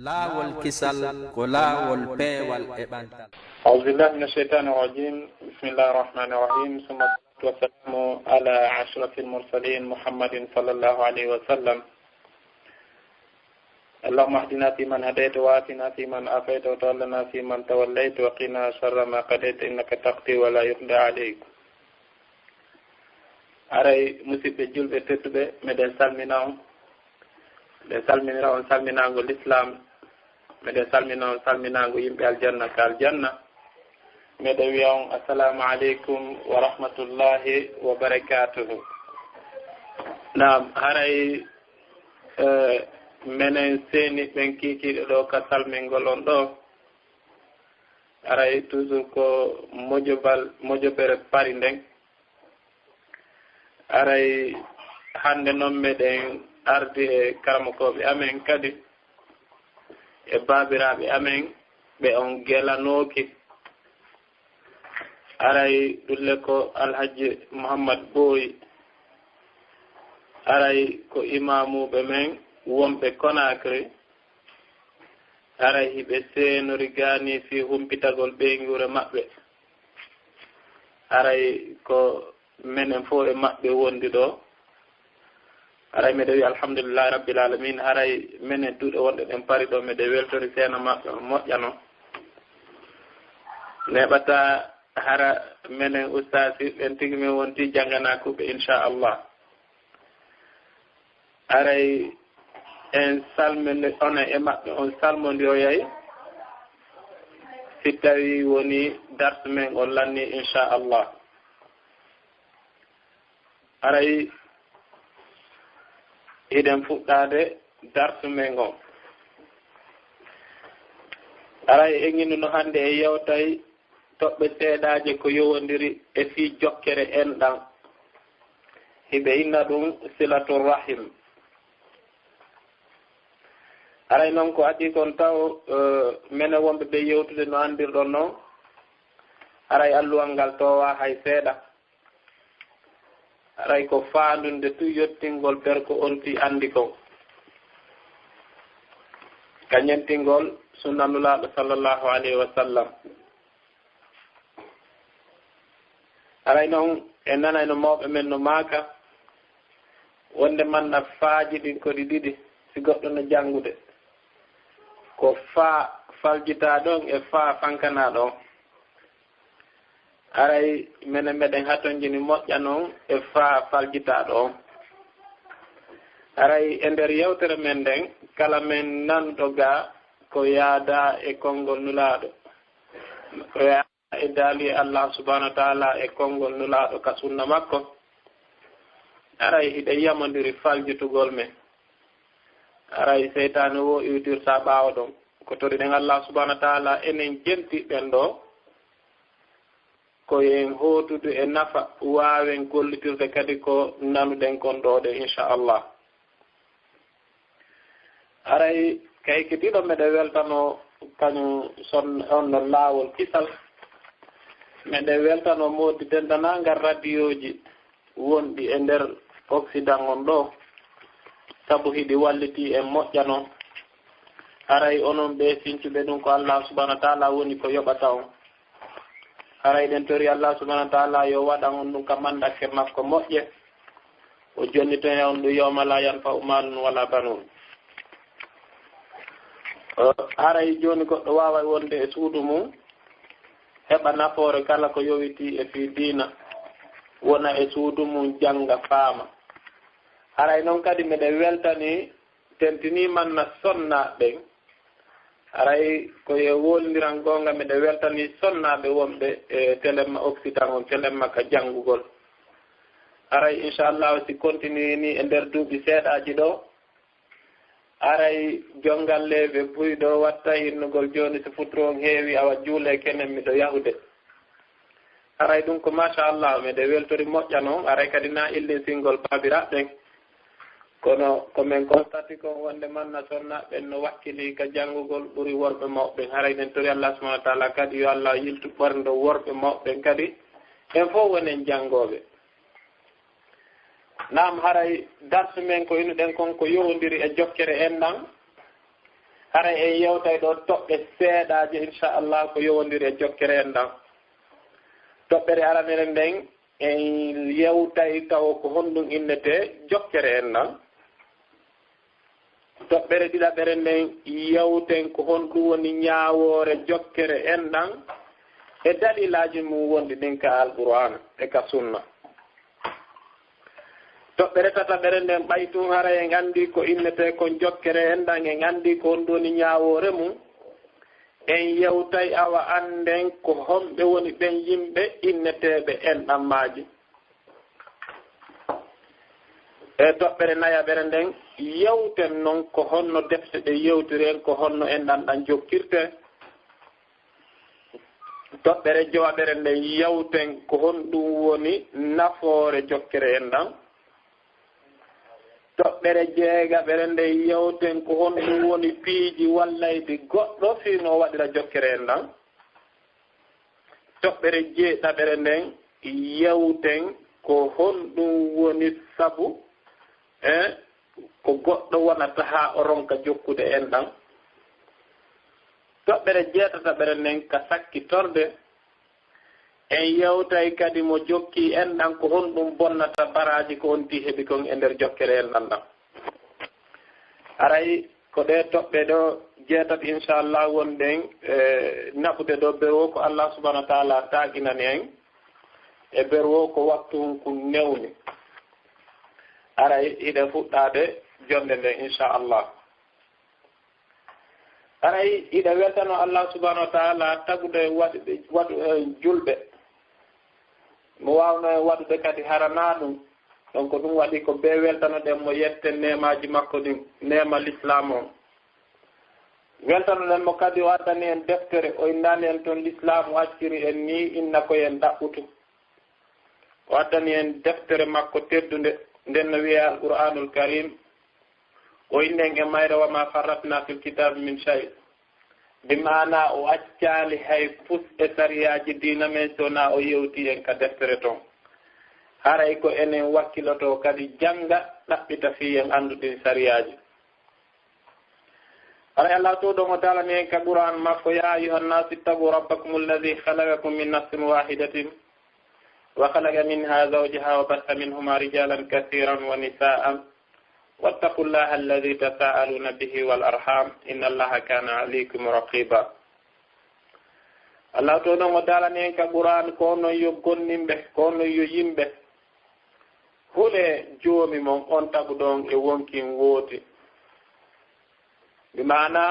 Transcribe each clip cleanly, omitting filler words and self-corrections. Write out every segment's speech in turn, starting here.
laawol kisal ko laawol peewal e ɓantal. أعوذ بالله من الشيطان الرجيم بسم الله الرحمن الرحيم ثم الصلاة والسلام على أشرف المرسلين محمد صلى الله عليه وسلم اللهم اهدنا فيمن هديت وآتنا فيمن عافيت وتولنا فيمن توليت وقنا شر ما قضيت إنك تقضي ولا يقضى عليك aray musidɓe julɓe tettuɓe meɗen salmina on meɗen salminira on salminago l'islam meɗen salmina on salminago yimɓe aljanna ka aljanna meɗen wiya on assalamu aleykum wa rahmatullahi wa barakatuhu. Naam, haray menen seeni ɓen kiikiɗo ɗo ka salmingol on ɗo aray toujours ko mojobere pari nden aray hande noon meɗen ardi e karamokoɓe amen kadi e babiraɓe amen ɓe on gelanoki aray ɗulle ko alhaji Mouhammad Boyi aray ko imamuɓe men wonɓe Conakry aray hiɓe seenori gani fi humpitagol ɓeygure maɓɓe aray ko menen fof e maɓɓe wondi ɗo aray mbiɗa wi alhamdulillahi rabbil alamin aray menen duuɗe wonɗe ɗen pari ɗo mbiɗa weltori seena maɓɓe moƴƴano neɓata hara menen ustasi ɓen tigi min wonti jangganakuɓe inchallah aray en salmini onen e maɓɓe on salmodiroyay si tawi woni darse men on lanni inchallah aray hiɗen fuɗɗade darsu men on aray eŋinnuno hannde e yewtay toɓɓe seeɗaje ko yowodiri e fii jokkere enɗan hiɓe inna ɗum silatul rahim aray noon ko adi kon taw mene wonɓe ɓe yewtude no andirɗon noon aray alluwal ngal towa hay seeɗa aray ko faandunde tu yettingol berko onti andi ko kañentingol sunnanulaaɗo sallllahu alayhi wa sallam aray noon e nanayno mawɓe men no maaka wonde manna faaji ɗin koɗi ɗiɗi si goɗɗo no janngude ko faa faljita ɗon e faa fankana ɗon aray menen meɗen hatonjini moƴƴa noon e faa faljitaɗo on aray e nder yewtere men nden kala men nanɗo ga ko yaada e konngol nulaaɗo ko yaada e daali Allah subhanahu wa taala e konngol nulaaɗo ka sunna makko aray hiɗe yamodiri faljitugol men aray seytane wo iwtirta ɓaawo ɗon ko tori ɗen Allah subhanahu wa taala enen jentiɓen ɗo ko en hootude e nafa waawen gollitirde kadi ko nanuɗen kon ɗo ɗe inchallah aray kaykitiɗo meɗe weltano kañum son on no laawol kisal meɗe weltano moodi dendanangal radio ji wonɗi e nder Occident on ɗo sabu hiɗi walliti en moƴƴano aray onon ɓe fincuɓe ɗum ko Allah subhanahu wa taala woni ko yoɓata on aray ɗen tori Allah subhanahu wa taala yo waɗan on ɗum ka mandakke makko moƴƴe o jonnito e on ɗum yawma la yanfa'u malun wala banun aray joni goɗɗo wawa wonde e suudu mum heɓa nafoore kala ko yowiti e fi diina wona e suudu mum janga faama aray noon kadi meɗe weltani tentini manna sonnaɓen aray koye woldiran gonga meɗe weltani sonnaɓe wonɓe e téléma Occident on téléma ka janngugol aray inchallah si continue ni e nder duuɓi seeɗaji ɗo aray jongalleɓe buyɗo watta hinnugol joni so futuro heewi awa juule kenen miɗo yahude aray ɗum ko machallah meɗe weltori moƴƴa noon aray kadi na illin singol babiraɓɓen kono komin constati ko wonde manna sonnaɓen no wakkili ka janngugol ɓuri worɓe mawɓen haray ɗen tori Allah subhanahu wa taala kadi yo Allah yiltu ɓorndo worɓe mawɓen kadi en fof wonen janngooɓe naam haray darsu men ko inu ɗen kon ko yowndiri e jokkere en ɗan hara en yewtay ɗo toɓɓe seeɗaaje inchallah ko yowondiri e jokkere en ɗan toɓɓere aranere nden en yewtay taw ko honɗum innete jokkere en ɗan toɓɓere ɗiɗaɓere nden yewten ko honɗum woni ñaawoore jokkere en ɗan e dalilaaji mum wonɗi ɗin ka alqur'an e ka sunna toɓɓere tataɓere nden ɓaytum hara en anndi ko innete kon jokkere en ɗan en anndi ko honɗum woni ñaawoore mum en yewtay awa annden ko homɓe woni ɓen yimɓe inneteeɓe en ɗammaaji e toɓɓere nayaɓere nden yewten noon ko honno defte ɗe yewtiren ko honno en ɗan jokkirte toɓɓere jowaɓere nden yewten ko honɗum woni nafoore jokkere en ɗan toɓɓere jeegaɓere nden yewten ko honɗum woni piiji wallaydi goɗɗo fino waɗira jokkere en ɗan toɓɓere jeeɗaɓere nden yewten ko honɗum woni sabu ko goɗɗo wonata haa o ronka jokkude en ɗan toɓɓere jeetataɓere nden ka sakkitorde en yewtay kadi mo jokki en ɗan ko honɗum bonnata baraji ko onti heɓi kon e nder jokkere en ɗan ɗan aray ko ɗe toɓɓe ɗo jeetat inchallah wonɗen naɓude ɗo berwo ko Allah subahanahu wa taala taaginani en e berwo ko waktu ko newni aray iɗe fuɗɗade jonde nde inchallah aray iɗe weltano Allah subahanahu wa taala tagude waɗu julɓe mo wawno waɗude kadi harana ɗum donc ɗum waɗi ko be weltanoɗen mo yette nemaji makko ɗin nema l'islam o weltanoɗen mo kadi o addani en deftere o innani en toon l'islam o acciri en ni inna koyen ɗaɓɓutu o addani en deftere makko teddude nden no wiye alqur'anul karim o innen e mayre wama farratna fil kitab min shay bi mana o accali hay pus e sariyaji dina men sona o yewti en ka deftere toon haray ko enen wakkiloto kadi janga ɗaɓɓita fi en anduɗin sariyaji aray Allah to ɗon o dalani en ka qur'an makko ya ayuha nnas ittagu rabbakum alladi halakakum min nafsin wahidatin wa khalaqa minha zawjaha wa bassa minhuma rijalan kathiran wa nisaan واتقوا الله الذي تساءلون به والأرحام إن الله كان عليكم رقيبا الله تعالى ودالني كقرآن كونو يغنم به كونو ييمبه هولي جومي مون أون تابدون وونكين ووتي بمعنى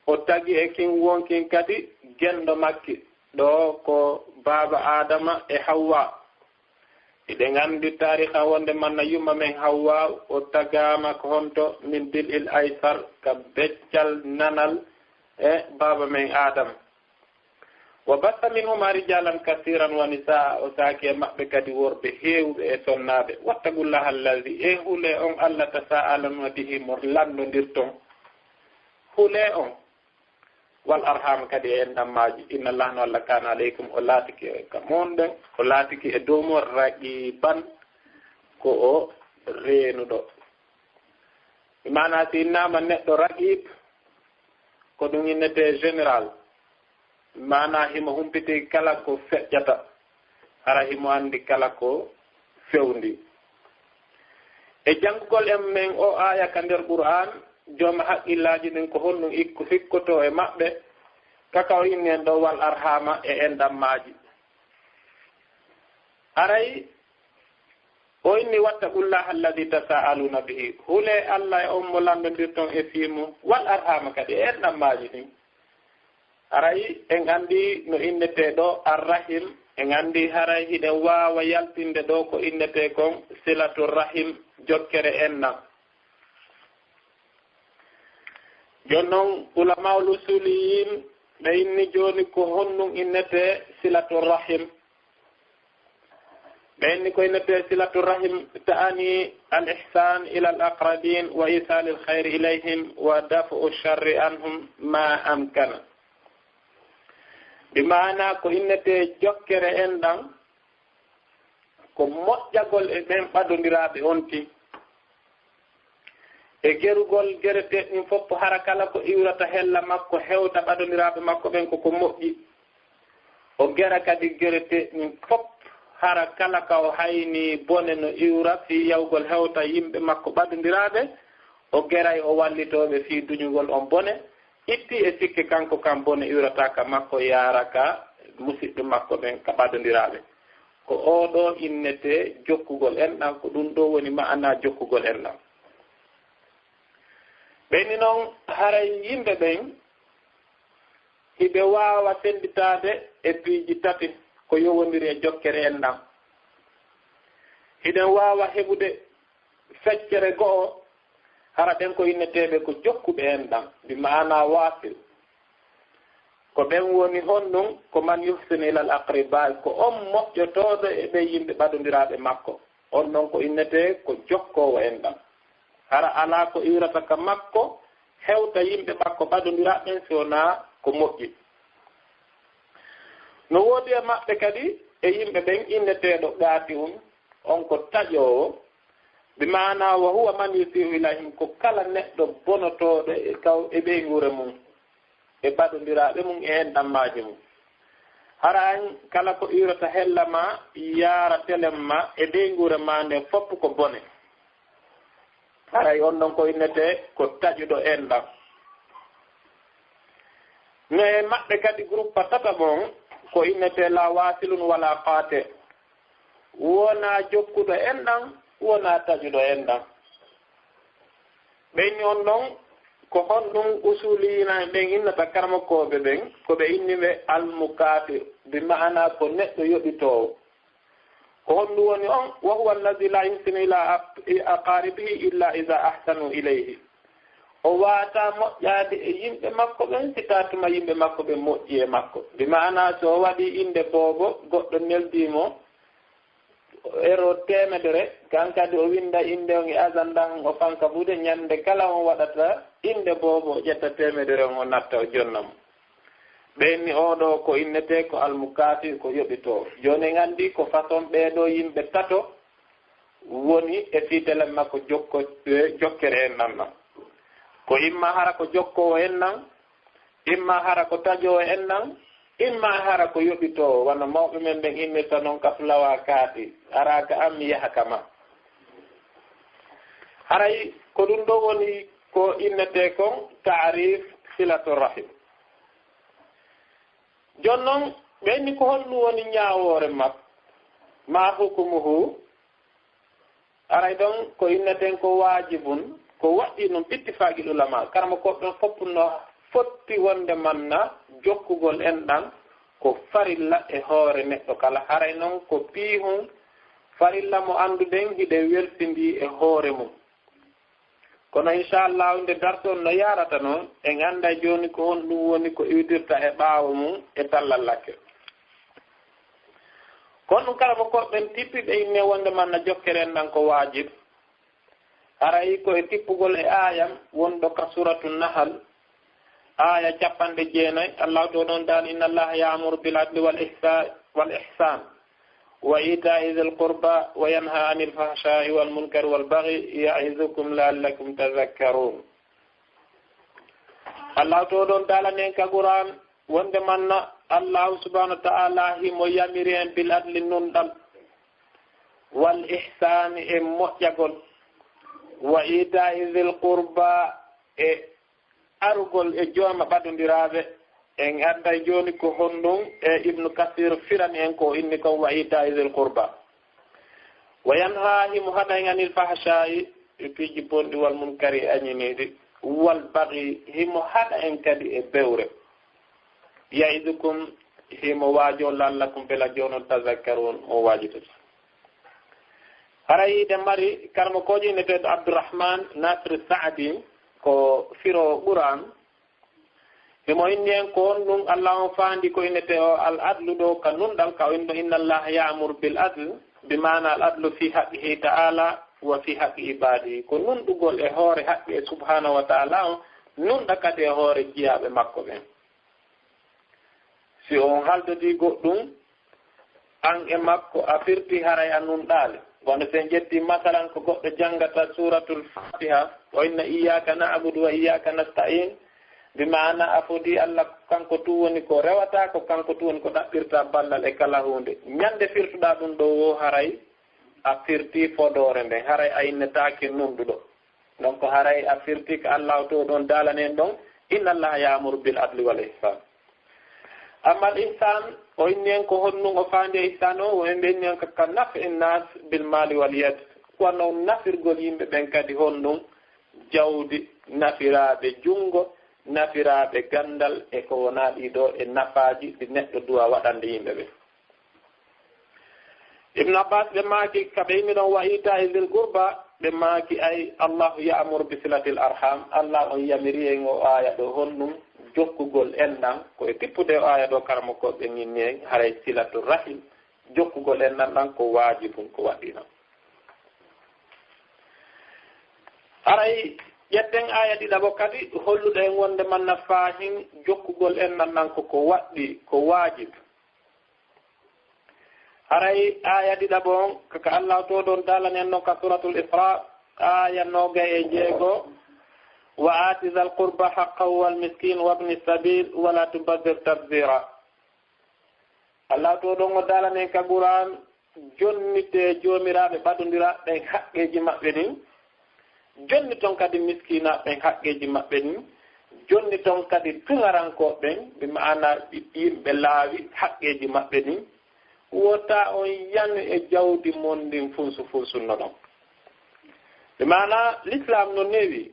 أتاقي إكين وونكين كدي جندو مكي دو كو بابا آدم حواء iɗen anndi tariha wonde manna yumma men Hawwa o tagama ko honto min bil il aysar ka beccal nanal e baba men Adam wa batta minhuma rijalan kasiran wa nisaa o saaki e maɓɓe kadi worɓe heewɓe e sonnaɓe wattagullaha allazi e hule on Allah tasa'aluna bihi mo landondirton hule on wal arham kadi e ndammaji inna allah no Allah kana aleykum o laatiki e ka monɗen o laatiki e dow raqiban ko o reenuɗo mana si innama neɗɗo raqib ko ɗum innete général mana himo humpiti kala ko feƴƴata hara himo andi kala ko fewndi e janngugol en men o aya ka nder qur'an jooma haqqillaji ɗin ko honɗum ikko hikkoto e maɓɓe kakaw innen ɗo wal arhama e endammaji aray o inni wattaqullaha alladi tasa'aluna bihi hule Allah e on mo landondirton e fiimu wal arhama kadi e endammaji ɗin aray en andi no innete ɗo arrahim en andi haray hiɗen wawa yaltinde ɗo ko innete kon silatu rahim jokkere ennam jonnon ulamaul usuliyin ɓe inni joni ko honnum innete silatu rahim ɓe inni ko innete silatu rahim ta'ani al ihsan ila al aqrabin wa isal al khair ilayhim wa daf'u sharri anhum ma amkana bi maana ko innete jokkere en ɗan ko moƴƴagol e ɓen ɓadodiraɓe onti e gerugol gerete ɗin fof hara kala ko iwrata hella makko hewta ɓadondiraɓe makko ɓen koko moƴƴi o gera kadi gerete ɗin fof hara kala ka o hayni bone no iwra fi yawgol hewta yimɓe makko ɓadondiraɓe o geray o wallitoɓe fi duñugol on bone itti e sikke kanko kam bone iwrata ka makko yaara ka musidɓe makko ɓen ka ɓadondiraɓe ko oɗo innete jokkugol enɗam ko ɗum ɗo woni ma'ana jokkugol enɗam ɓeni noon haray yimɓe ɓen hiɓe wawa senditade e piiji tati ko yowodiri e jokkere enɗam hiɗen wawa heɓude feccere go'o hara ɓen ko inneteɓe ko jokkuɓe enɗam bi ma'ana wasil ko ɓen woni honɗum ko man yuhsinu ilal aqriba ko on moƴƴotoɗo e ɓe yimɓe ɓadondiraɓe makko on noon ko innete ko jokkowo enɗam hara ala ko iwrata ka makko hewta yimɓe makko ɓadondiraɓen si wona ko moƴƴi no woodi e maɓɓe kadi e yimɓe ɓen inneteɗo gaati on ko taƴowo bi mana wa huwa man yusiu ilayhim ko kala neɗɗo bonotoɗo e kaw e ɓeygure mum e ɓadondiraɓe mum e enɗammaji mum hara an kala ko iwrata hella ma yaara telem ma e ɓeygure ma nde fopp ko bone haray on ɗon ko innete ko taƴuɗo enɗam no e maɓɓe kadi groupe tata mon ko innete la wasilun wala qaate wona jokkuɗo enɗam wona taƴuɗo enɗam ɓeyni on ɗon ko honɗum usulina ɓen innata karmakoɓe ɓen ko ɓe inniɓe almukafir bi ma'ana ko neɗɗo yoɓitowo ko honɗum woni on wa huwa alladi la yumsinu ila aqaribihi illa ida ahsanu ilayhi o wata moƴƴade e yimɓe makko ɓen si tatuma yimɓe makko ɓe moƴƴi e makko bi ma'ana so o waɗi inde boobo goɗɗo neldimo ero temedere kan kadi o winda inde on e asandan o fanka bude ñande kala on waɗata inde boobo o ƴetta temedere on o natta o jonnamo ɓenni oɗo ko innete ko almukafir ko yoɓito joni gandi ko façon ɓeɗo yimɓe tato woni e fitele makko jokkere en nan nan ko imma hara ko jokkowo en nan imma hara ko tajowo en nan imma hara ko yoɓito wona mawɓe men ɓen innirta noon ka fulawa kaati araka am yahaka ma haray ko ɗum ɗo woni ko innete kon taarif silatu rahim jon noon ɓenni ko honɗum woni ñaawore makko ma hukumuhu aray ɗon ko inneten ko waajibun ko waɗɗi noon ittifaqil ulama karama koɓɓen fopp no fotti wonde manna jokkugol enɗam ko farilla e hoore neɗɗo kala haray noon ko piihum farilla mo annduɗen hiɗe weltindi e hoore mum kono inchallah nde darton no yarata noon en annda joni ko honɗum woni ko iwdirta e ɓaawo mum e tallal lakke kono ɗum kala mo koɓɓen tippiɓe inne wonde manna jokkere enɗam ko waajib haray ko e tippugol e ayam wonɗo ka suratu nahal aya 90 Allah to ɗon dal inna allaha ya'muru bil adli wal ihsan wa ita'i dhil qurba wa yanha 'anil fahsha'i wal munkari wal baghi ya'izukum la'allakum tadhakkarun Allah to ɗon dalanen ka Qur'an wonde manna Allah subhanahu wa ta'ala himo yamiri en bil adli nunɗal wal ihsan e moƴƴagol wa ita'i dhil qurba e arugol e jooma ɓadondiraɓe en adday joni ko honɗum e ibnu kasir firani en ko inni kon wa ita'i dhil qurba wa yanha himo haɗa en anil fahsha'i e piiji bonɗi wal munkari añiniɗi wal baghi himo haɗa en kadi e bewre ya'idukum himo waajo lallakum bela jonon tazakkarun o waajitata haray de mari karmo koji inneteɗo Abdourahman Nasir Saadi ko firo Qur'an himo inni en ko on ɗum Allah on faandi ko innete o al adlu ɗo ka nunɗal ka o inno inna Allah ya'muru bil adl bi mana al adlu fi haqqihi ta'ala wa fi haqqi ibadihi ko nunɗugol e hoore haqqi e subhanahu wa ta'ala on nunɗa kadi e hoore jiyaɓe makko ɓen si on haldodi goɗɗum an e makko a firti haray a nunɗaale gono sen ƴetti masalan ko goɗɗo janngata suratul fatiha o inna iyyaka na'budu wa iyyaka nasta'in bi maana afodi Allah kanko tu woni ko rewata ko kanko tu woni ko dabbirta ballal e kala hunde nyande firtuda dum do wo haray a firti fodore nde haray aynetaake nundudo donc haray a firti ko Allah to don dalanen don inna Allah ya'muru bil adli wal ihsan amma al ihsan o inen ko honnu o faande ihsan o wonde nen ko kan naf'in nas bil mali wal yad ko no nafirgol yimbe ben kadi honnu jawdi nafiraabe jungo nafiraabe gandal e ko wona ɗiɗo e nafaaji ɗi neɗɗo duwa waɗande yimɓe ɓe ibn abbas ɓe maaki kaɓe yimmi ɗon wa ita e dil gourba ɓe maaki ay allahu ya'muru bi silatil arham allah on yamiri en o aya ɗo honnum jokkugol enɗan koye tippude o aya ɗo karamo koɓe ñinni en haray silatul rahim jokkugol enɗan ɗan ko wajibum ko waɗino haray ƴetten aya ɗiɗaɓo kadi holluɗo en wonde manna fahin jokkugol enɗan ɗan koko waɗɗi ko wajib haray aya ɗiɗaɓo on kaka allah to ɗon dalanen noon ka suratul isra aya 26 wa ati zal qurba haqqahu wal miskin wabni sabil wala tubazzir tabzira allah to ɗon o dalanen ka Qur'an jonnite jomiraɓe ɓaɗodira ɓen haqqeji maɓɓe ɗin jonni toon kadi miskina ɓen haqqeji maɓɓe ɗin jonni toon kadi tugarankoɓen ɓe maana yimɓe laawi haqqeji maɓɓe ɗin wota on yan e jawdi mon ndin funsunno ɗon ɓe maana l'islam no newi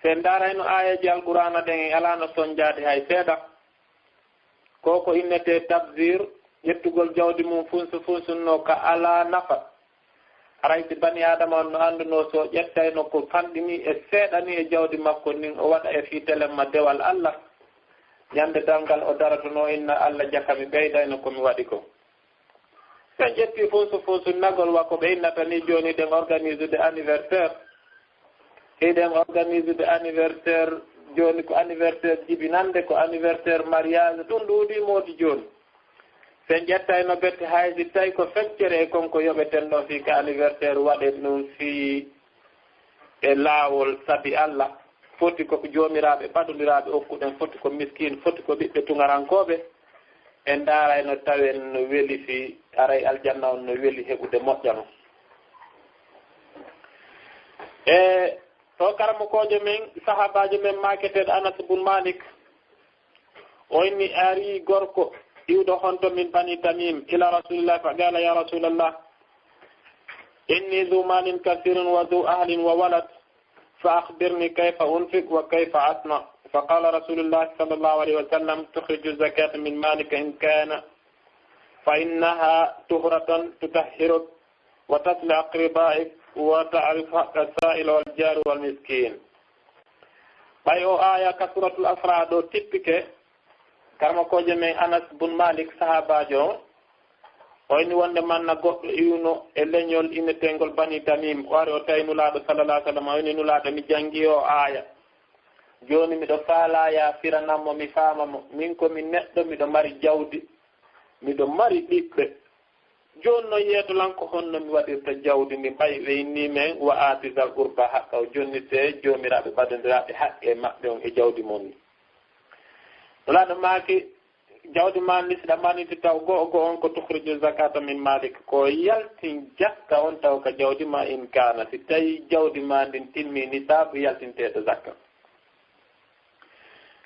se darayno ayaji alqur'ana ɗen e alano sonjade hay seeɗa koko innete tabzir ƴettugol jawdi mum funsunno ka ala nafa arayde bani adama on no annduno so ƴettayno ko fanɗini e seeɗani e jawdi makko nin o waɗa e fiitelemma dewal allah ñande dangal o daratono inna allah jakami ɓeydayno komi waɗi ko sen ƴetti funsu nagol wakko ɓe innata ni joni ɗen organise de anniversaire hiɗen organise de anniversaire joni ko anniversaire jibinande ko anniversaire mariage ɗum ɗuuɗi moodi joni sen ƴettayno bette haysi tawi ko feccere e konko yoɓeten ɗo fi ka anniversaire waɗe ɗum fi e laawol sabi allah foti ko joomiraɓe ɓaɗodiraɓe okkuɗen foti ko miskine foti ko ɓiɓɓe tugarankoɓe en daarayno tawen no weeli fi aray aljanna on no weeli heɓude moƴƴano e to karamokojo men sahabajo men maketeɗo Anas bun Malik o inni ari gorko iwɗo honto min bani Tamim ila rasulillah fa qala ya rasulallah inni dhu malin kathirun wa dhu ahlin wa walad fa akhbirni kayfa unfiq wa kayfa asna فقال رسول الله صلى الله عليه وسلم تخرج الزكاة من مالك إن كان فإنها طهرة تطهرك وتصل أقربائك وتعرف حق السائل والجار والمسكين أي آية كسورة الأسراء دو تيبك كما كوجة من أنس بن مالك صحاباجو وإن وند من نقول يونو إلينيول إن تنقل بني تميم وارو تاينو لاد صلى الله عليه وسلم وإن نولاد مجانجيو آية joni miɗo faala ya firanammo mi faamamo min komi neɗɗo miɗo mari jawdi miɗo mari ɓiɓɓe joni no yeedolanko honno mi waɗirta jawdi ndi ɓay weyni men wa atisal qurba haqqa o jonni te jomiraɓe ɓadodiraɓe haqqe maɓɓe on e jawdi mon ni walaɗo maaki jawdi ma ni siɗa maniti taw go on ko tukhriju zakata min malik ko yaltin jakka on taw ka jawdi ma in kana si tawi jawdi ma ndin timmi ni saabu yaltinteɗo zakka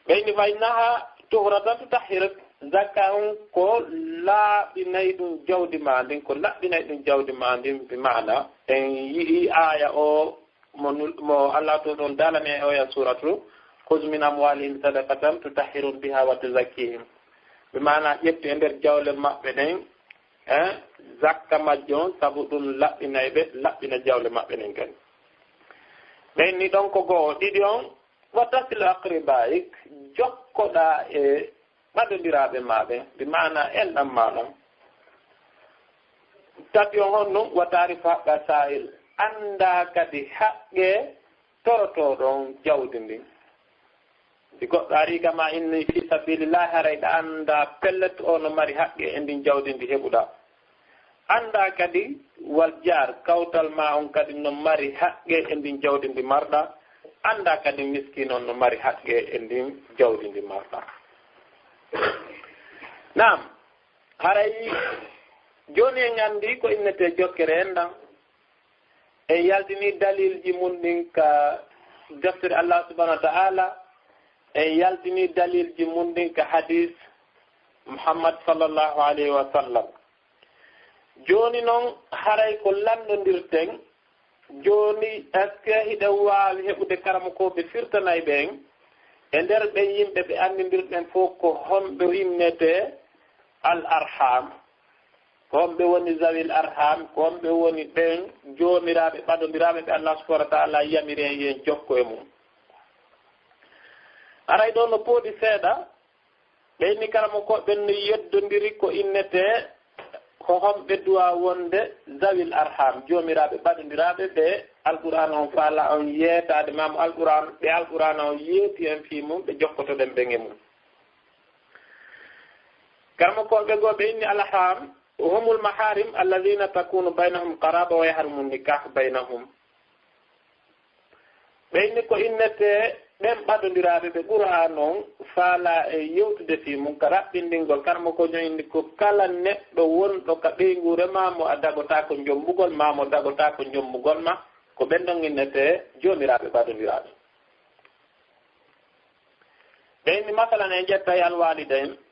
ɓeyni faynaha tuhratan tutahhirak zakka on ko laaɓinayi ɗum jawdi ma ndin ko laɓɓinayi ɗum jawdi ma ndin bi maana en yii aya o mo allah to ɗon dalane oya suratu khuz min amwalihim sadaqatan tutahhirum biha wa tuzakkihim bi maana ƴettu e nder jawle maɓɓe ɗen zakka majjo on sabu ɗum laɓɓinayi ɓe laɓɓina jawle maɓɓe ɗen kadi ɓeyni ɗon ko goo ɗiɗi on watasil aqribaik jokkoɗa e ɓaɗodiraɓe maɓe bi maana enɗam maɗon tati on honno watarif haqqa sa'il anda kadi haqqe torotoɗon jawdi ndin si goɗɗo ari kama inni fi sabilillahi harayɗa anda pellet o no mari haqqe e ndin jawdi ndi heɓuɗa anda kadi wal jar kawtal ma on kadi no mari haqqe e ndin jawdi ndi marɗa anda kadi miskin on no mari haqqe e ndin jawdi ndi marɗa. Naam, haray joni en andi ko innete jokkere en ɗan e yaltini dalilji mum ɗin ka deftere Allah subhanahu wa ta'ala e yaltini dalilji mum ɗin ka hadis Muhammad sallallahu alayhi wa sallam. Joni noon haray ko landodirten joni est ce que hiɗen wawi heɓude karamokoɓe firtanay ɓen e nder ɓen yimɓe ɓe andidirɗen fof ko honɓe hinnete al arham, ko honɓe woni zawil arham, ko honɓe woni ɓen jomiraɓe ɓaɗodiraɓe ɓe Allah subhanahu wa ta'ala yamiri en yen jokko e mum. Aray ɗo no pooɗi seeɗa ɓeyni karamokoɓen no yeddodiri ko innete ko homɓe duwa wonde zawil arham jomiraɓe ɓaɗodiraɓe ɓe alqur'an on faala on yeetade mamo alqur'an ɓe alqur'an on yeeti en fi mum ɓe jokkotoɗen ɓen e mum. karamokoɓe goo ɓe inni alham humul maharim alladina takunu baynahum qaraba wa yahrumu nikah baynahum. ɓeyni ko innete ɓen ɓaɗodiraɓe ɓe qur'an on faala e yewtude fi mum ka raɓɓindingol karmo ko joyindi ko kala neɗɗo wonɗo ka ɓeygu remamo a dagota ko jombugol mamo dagota ko jombugol ma ko ɓen ɗon innete jomiraɓe ɓaɗodiraɓe. ɓeyni masalan en ƴettay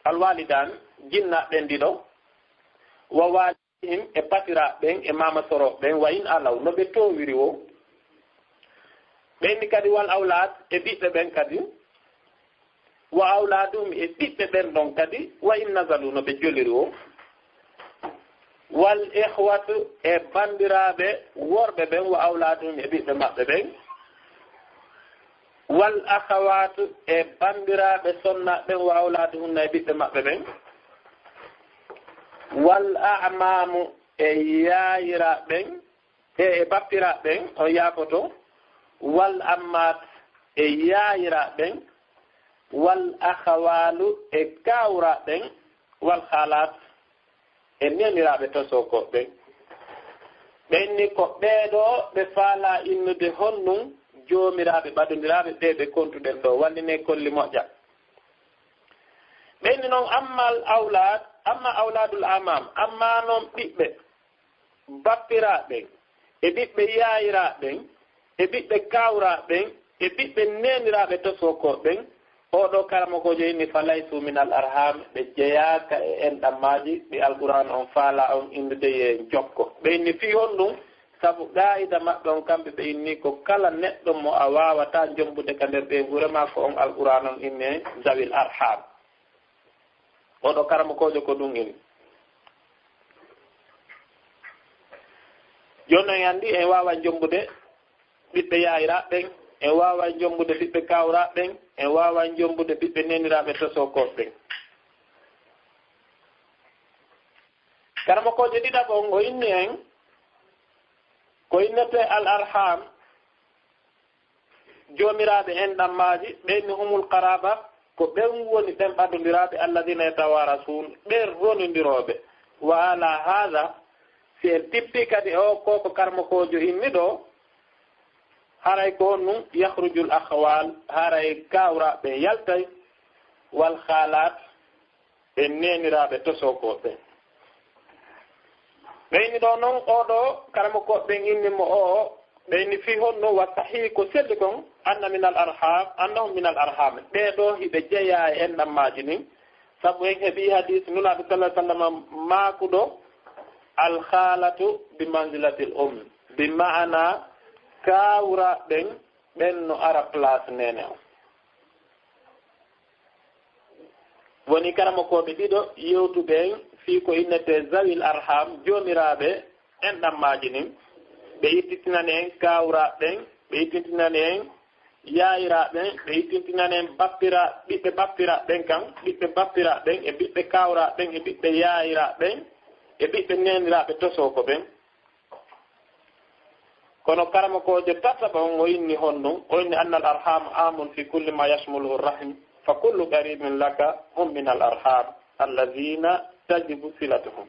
alwalidan jinnaɓe ndiɗo wa walihim e patiraɓen e mama soroɓen wa in alaw no ɓe towiri o ɓeyni kadi wal awlad e ɓiɓɓe ɓen kadi wa awladum e ɓiɓɓe ɓen ɗon kadi wa in nazalu no ɓe joliri o wal ihwatu e bandiraɓe worɓe ɓen wa awladum e ɓiɓɓe maɓɓe ɓen wal akhawatu e bandiraɓe sonnaɓen wa awladuhunna e ɓiɓɓe maɓɓe ɓen wal a'mamu e yayiraɓen e bappiraɓen o yafoto wal ammat e yayiraɓen wal akhawalu e kawraɓen wal khalat e neniraɓe tosokoɓen. ɓenni ko ɓeeɗo ɓe faala innude honnum jomiraɓe ɓaɗodiraɓe ɓe ɓe kontuɗen ɗo walline kolli moƴƴa. ɓenni noon amma awladul amam amma noon ɓiɓɓe bappiraɓen e ɓiɓɓe yayiraɓen e ɓiɓɓe kawraɓen e ɓiɓɓe neniraɓe tosokoɓen oɗo karamokojo inni falaysu min al arham ɓe jeyaka e enɗammaji ɗi alquran on faala on innude ye jokko. ɓe inni fi honɗum sabu ɗaida maɓɓe on kamɓe ɓe inni ko kala neɗɗo mo a wawata jombude ka nder ɓe gurema ko on alquran on inne zawil arham. oɗo karamokojo ko ɗum inni. joni en andi en wawa jombude ɓiɓɓe yayiraɓen en wawa jombude ɓiɓɓe kawraɓen en wawa jombude ɓiɓɓe neniraɓe tosokoɓen. karamokojo ɗiɗaɓon o inni en ko innete al arham jomiraɓe en ɗammaji ɓenni humul qaraba ko ɓen woni ɓen ɓaɗodiraɓe alladina yatawarasun ɓen ronodiroɓe wa ala hada si en tippi kadi o koko karamokojo inni ɗo haray ko honum yahrujul akhwal haray kawraɓe yaltay wal khalat e neniraɓe tosokoɓe. ɓeyni ɗo noon oɗo karamokoɓen innimo o ɓeyni fi honno wa sahihi ko selli kon annahum min al arham ɓeɗo hiɓe jeeya e enɗammaji nin sabu en heeɓi hadis nulaɓe sallah sallam makuɗo al khalatu bi manzilatil bi ma'ana kawraɓen ɓen no ara place nene o. woni karamokoɓe ɗiɗo yewtuɓen fi ko innete zawil arham jomiraɓe enɗammaji nin ɓe yittitinani en kawraɓen ɓe yittitinani en yayiraɓen ɓe yittitinani en ɓiɓɓe bappiraɓen kan ɓiɓɓe bappiraɓen e ɓiɓɓe kawraɓen e ɓiɓɓe yayiraɓen e ɓiɓɓe neniraɓe tosoko ɓen. kono karamokojo tataɓa on o inni honɗum o inni anna al arham amun fi kulli ma yashmuluhu rahim fa kullu qaribin laka hum min al arham alladina tajibu silatuhum.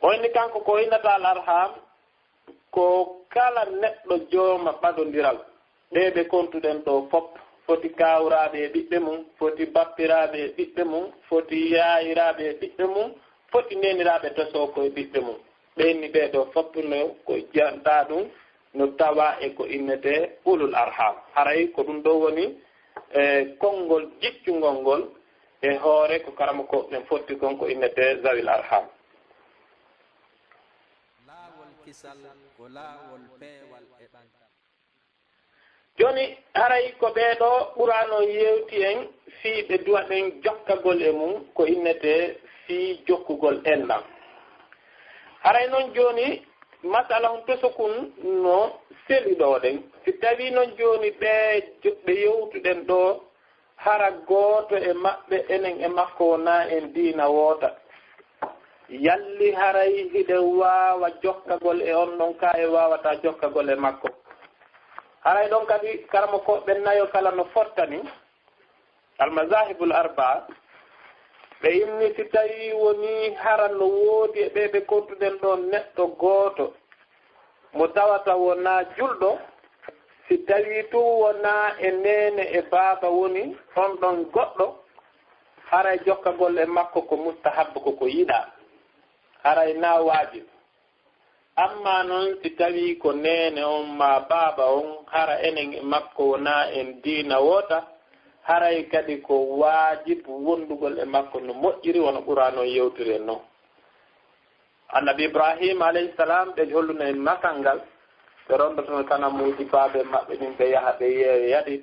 oyni kanko ko innata al arham ko kala neɗɗo jooma ɓadodiral ɓe ɓe kontuɗen ɗo fof foti kawraɓe e ɓiɓɓe mum foti bappiraɓe e ɓiɓɓe mum foti yayiraɓe e ɓiɓɓe mum foti neniraɓe toso koye ɓiɓɓe mum ɓenni ɓeɗo fof no ko janɗa ɗum no tawa e ko innete ulul arham haray ko ɗum ɗo woni konngol jiccugol ngol e hoore ko karama ko ɓen fotti kon ko innete zawil arham. laawol kisal ko laawol peewal e ɓangal. joni haray ko ɓeeɗo ɓurano yewti en fii ɓe duwa ɗen jokkagol e mum ko innete fii jokkugol enɗam. haray noon joni masala on tosokun no seli ɗo ɗen si tawi noon joni ɓe yewtuɗen ɗo hara gooto e maɓɓe enen e makko wona en diina woota yalli haray hiɗen waawa jokkagol e on ɗon ka e wawata jokkagol e makko haray ɗon kadi karama ko ɓen nayo kala no fottani almazahibul arba ɓe inni si tawi woni hara no woodi e ɓe kontuɗen ɗo neɗɗo gooto mo tawata wona julɗo si tawi tu wona e nene e baaba woni on ɗon goɗɗo haray jokkagol e makko ko mustahabbu koko yiɗa haray na waajib amma noon si tawi ko nene on ma baaba on hara enen e makko wona en diina woota haray kadi ko waajib wondugol e makko no moƴƴiri wono ɓurano yewtire noon annabi ibrahima alayhi salam ɓe holluno en makal ngal ɓe rondotono kanamuji baaɓe maɓɓe ɗin ɓe yaha ɓe yeewe yaɗi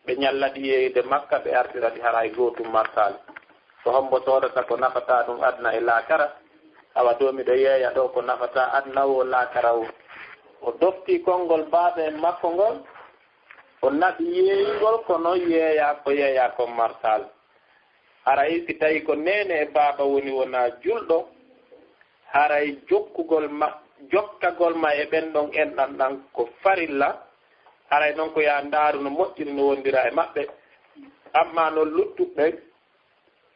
ɓe ñallaɗi yeeyde makka ɓe artiraɗi haray gootum martali so hombo sodata ko nafata ɗum adna e laakara awa ɗo miɗo yeeya ɗo ko nafata adna o laakara o dofti konngol baaɓe makko ngol o naɓi yeeyngol kono yeeya ko martal haray si tawi ko nene e baaba woni wona julɗo haray jokkagol ma e ɓen ɗon enɗan ɗan ko farilla haray noon ko ya ndaaru no moƴƴiri no wondira e maɓɓe amma no luttuɓe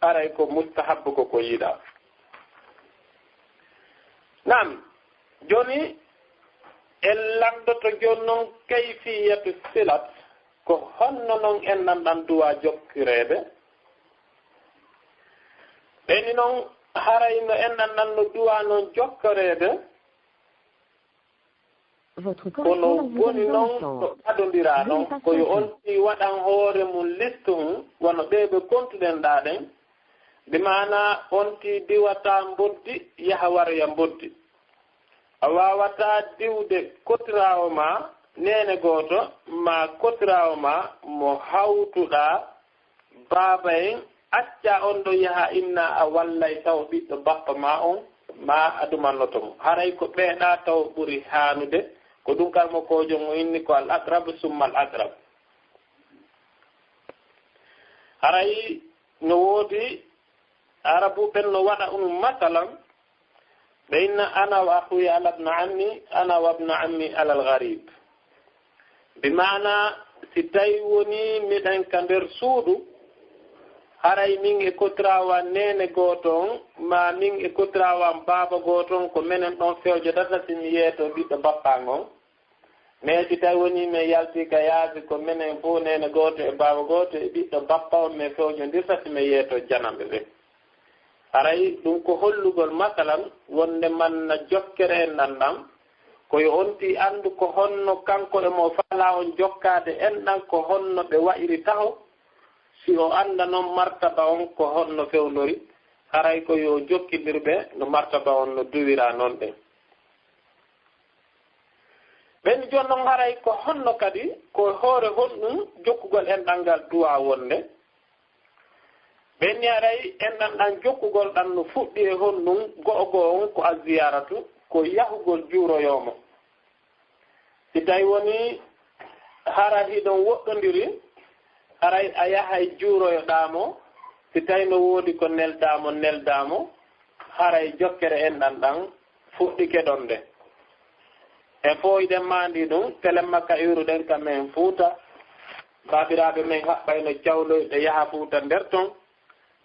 haray ko mustahabbu koko yiɗa nam joni en landoto joni noon kayfiyatu silat ko honno noon enɗan ɗan duwa jokkireɓe ɓeni noon haray no enɗan ɗan no duwa noon jokkoreɓe kono woni noon ko ɓadodira noon koyo on si waɗan hoore mum liste mum wono ɓeɓe kontuɗen ɗa ɗen de mana on ti diwata mboddi yaha warya mboddi a wawata diwde kotirawo ma nene goto ma kotirawo ma mo hawtuɗa baaba en acca on ɗo yaha inna a wallay taw ɓiɗɗo bappa ma on ma adumannoto mo haray ko ɓeeɗa taw ɓuri haanude ko ɗum kalmo kojo mo inni ko al aqrab summa al aqrab haray no woodi arabu ɓen no waɗa masalan ɓe inna ana wa akhuya ala ibn ammi ana wa ibn ammi ala al gharib bimana si tawi woni miɗen ka nder suudu haray min e kotirawa nene gooto on ma min e kotirawa baaba gooto on ko menen ɗon fewjodata simi yeeto ɓiɗɗo bappangon mais si tawi woni min yalti ka yaasi ko menen fof nene gooto e baaba gooto e ɓiɗɗo bappa on min fewjodirta simi yeeto janamɓe ɓe haray ɗum ko hollugol masalan wonde manna jokkere en ɗanɗam koyo onti anndu ko honno kanko e mo fala on jokkade enɗan ko honno ɓe wa'iri taho si o annda noon martaba on ko honno fewnori haray ko yo jokkidirɓe no martaba on no duwira noon ɗen ɓen jon noon haray ko honno kadi ko hoore honɗum jokkugol enɗan ngal duwa wonde ɓenni haray enɗan ɗan jokkugol ɗan no fuɗɗi e honɗum go'o on ko a ziyaratu ko yahugol juuroyomo si tawi woni hara hiɗon woɗɗodiri haray a yahay juuroyoɗamo si tawi no woodi ko neldamo haray jokkere enɗan ɗan fuɗɗike ɗon nde e fooyɗen mandi ɗum telen makka iruɗen ka men Fuuta babiraɓe men haɓɓayno cawloyɗe yaha Fuuta nder ton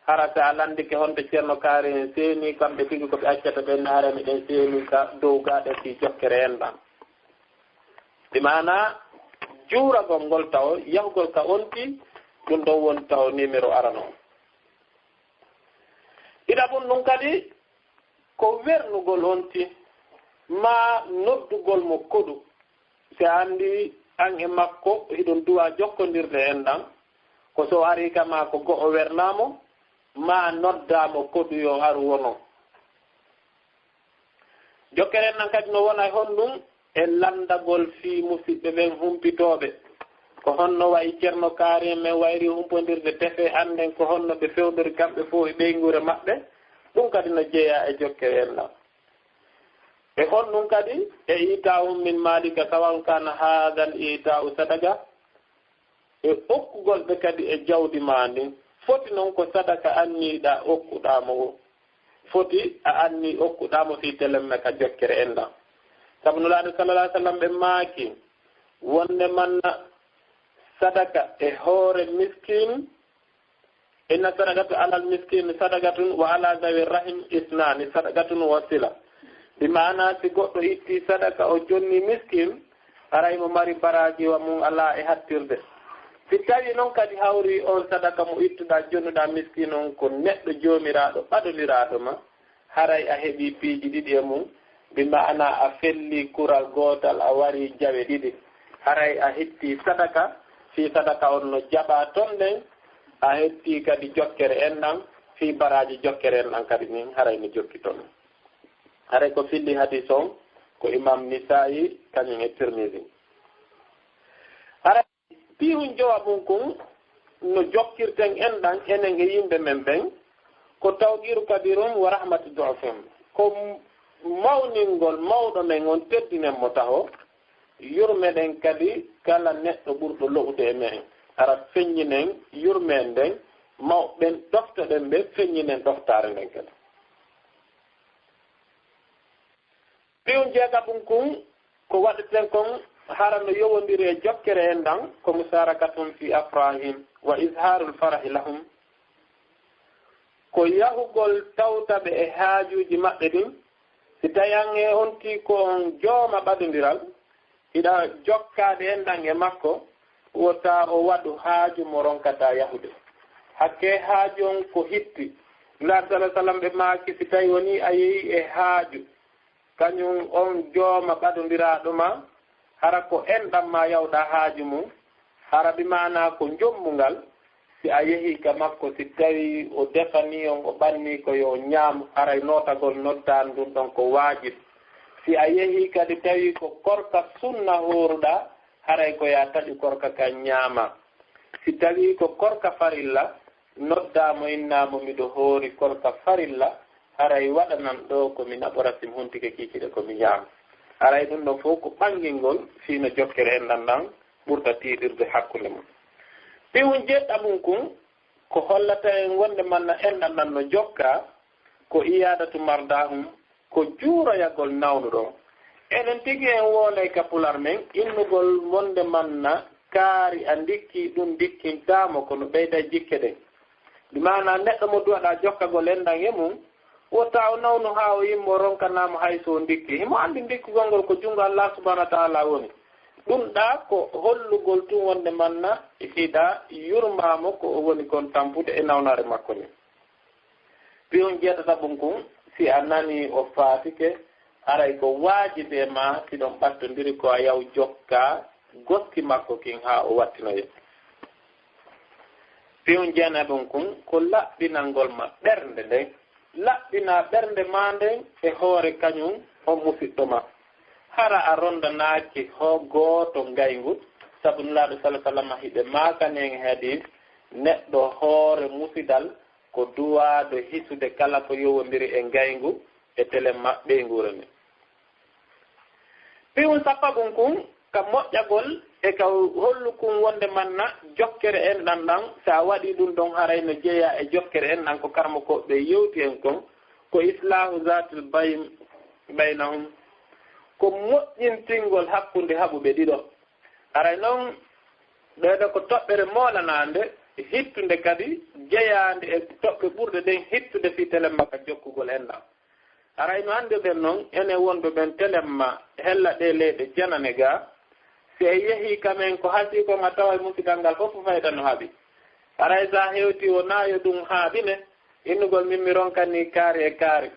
harata alandike honde ceerno kaari seeni kamɓe tigi koɓe accata ɓe naarani ɗen seeni ka dow gaaɗe si jokkere en ɗan ɗi mana juuragol ngol taw yahugol ka onti ɗum ɗon woni taw numéro arano ɗiɗaɓum ɗum kadi ko wernugol onti ma noddugol mo koɗu si anndi an e makko hiɗon duwa jokkondirde en ɗan ko so ari kama ko go'o wernamo ma noddamo koɗu yo ar wono jokkeren nan kadi no wona honɗum e landagol fi musidɓe ɓen humpitoɓe ko honno wayi ceerno kaari men wayri humpodirde tefe annden ko honno ɓe fewdori kamɓe fof e ɓeygure maɓɓe ɗum kadi no jeeya e jokkere en ɗan e honɗum kadi e ita'um min malika sawan kana haadal ita'u sadaka e okkugol ɓe kadi e jawdi ma ndin foti noon ko sadaka anniɗa okkuɗamo o foti a anni okkuɗamo fi telemme ka jokkere en ɗan sabu nulaaɗo sallallah alih sallam ɓe maaki wonde manna sadaka e hoore miskin inna sadakatu alal miskin sadakatun wa ala zawi rahim isnani sadakatun wa sila ɗi mana si goɗɗo itti sadaka o jonni miskin araymo mari baraji wa mum ala e hattirde si tawi noon kadi hawri on sadaka mo ittuɗa jonnuɗa miskin on ko neɗɗo joomiraɗo ɓaɗoliraɗo ma haray a heeɓi piiji ɗiɗi e mum bi maana a felli kural gootal a wari jawe ɗiɗi haray a hetti sadaka fi sadaka on no jaɓa ton ɗen a hetti kadi jokkere en ɗan fi baraji jokkere en ɗan kadi nin haray no jokki ton haray ko filli hadis on ko imam Nisa'i kañum e Tirmidhi haray piihun jowa mum kon no jokkirten en ɗan enen e yimɓe men ɓen ko tawqiru kabirum wa rahmatu du'afum ko mawningol mawɗo men on teddinen mo taho yurmeɗen kadi kala neɗɗo ɓurɗo lo'ude e men ara feññinen yurmen nden mawɓen ɗoftoɗen ɓe feññinen ɗoftare nden kadi ɗiwum jeegaɓum kon ko waɗeten kon hara no yowodiri e jokkere en ɗan ko musarakatum fi afrahim wa isharul farahi lahum ko yahugol tawtaɓe e haajuji maɓɓe ɗin si tayange onti ko on jooma ɓadodiral hiɗa jokkaade en ɗan e makko wota o waɗu haaju mo ronkata yahude hakke haaju on ko hitti nulaaɗo sallah sallam ɓe maaki si tawi woni a yehi e haaju kañum on jooma ɓadodiraɗo ma hara ko enɗam ma yawɗa haaju mum hara ɓi mana ko jommungal si a yehi ka makko si tawi o defani on o ɓanni ko yo ñaam haray notagol noddan ɗum ɗon ko waajib si a yehi kadi tawi ko korka sunna horuɗa haray ko ya taƴi korka ka ñaama si tawi ko korka farilla noddamo innamo miɗo hoori korka farilla haray waɗanan ɗo komi naɓorasim huntike kikiɗe komi ñaama haray ɗum ɗon fof ko ɓangilngol fino jokkere en ɗan ɗan ɓurta tiiɗirde hakkunde mum piwum jeɗɗamum kum ko hollata en wonde manna enɗan ɗan no jokka ko iyadatu mardahum ko juuroyagol nawnuɗo enen tigi en woonay ka pular men innugol wonde manna kaari a ndikki ɗum dikkintamo kono ɓeyda jikke ɗen ɗi mana neɗɗo mo duwaɗa jokkagol enɗan e mum wotta o nawnu ha o yimmo ronkanamo hay so ndikki himo andi ndikkugol ngol ko junngo Allah subhanahu wa ta'ala woni ɗum ɗa ko hollugol tun wonde manna hiɗa yurmamo ko o woni kon tampude e nawnare makko ni piyon jeetata ɗum kon si a nani o faatike aray ko waajibe ma siɗon ɓattodiri ko a yaw jokka goski makko kin ha o wattinoye piyon jeena ɗum kon ko laɓɓinalngol ma ɓernde nden laɓɓina ɓernde ma nden e hoore kañum on musidɗo ma hara a rondanaaki ho gooto ngayngu sabu nulaaɗo sallah sallam hiɓe maakanen hadis neɗɗo hoore musidal ko duwaado hisude kala ko yowondiri e ngayngu e tele maɓɓe ngura ni piwum sappabum kum ka moƴƴagol e ka hollu kum wonde manna jokkere en ɗan ɗan so a waɗi ɗum ɗon haray no jeeya e jokkere en ɗan ko karmo koɓe yewti en kon ko islahu zatul baynahum ko moƴƴintingol hakkunde haɓuɓe ɗiɗo aray noon ɗeɗo ko toɓɓere moolanande hittunde kadi jeyaande e toɓɓe ɓurɗe ɗen hittude fi telemma ka jokkugol enɗam arayno hannde ɓen noon ene wonɓe ɓen telemma hella ɗe leyɗe janane ga si e yehii kamen ko hasi ko ma tawa musidal ngal fof fayda no haaɓi aray sa hewti o naayo ɗum haaɓine innugol min mi ronkani kaari e kaari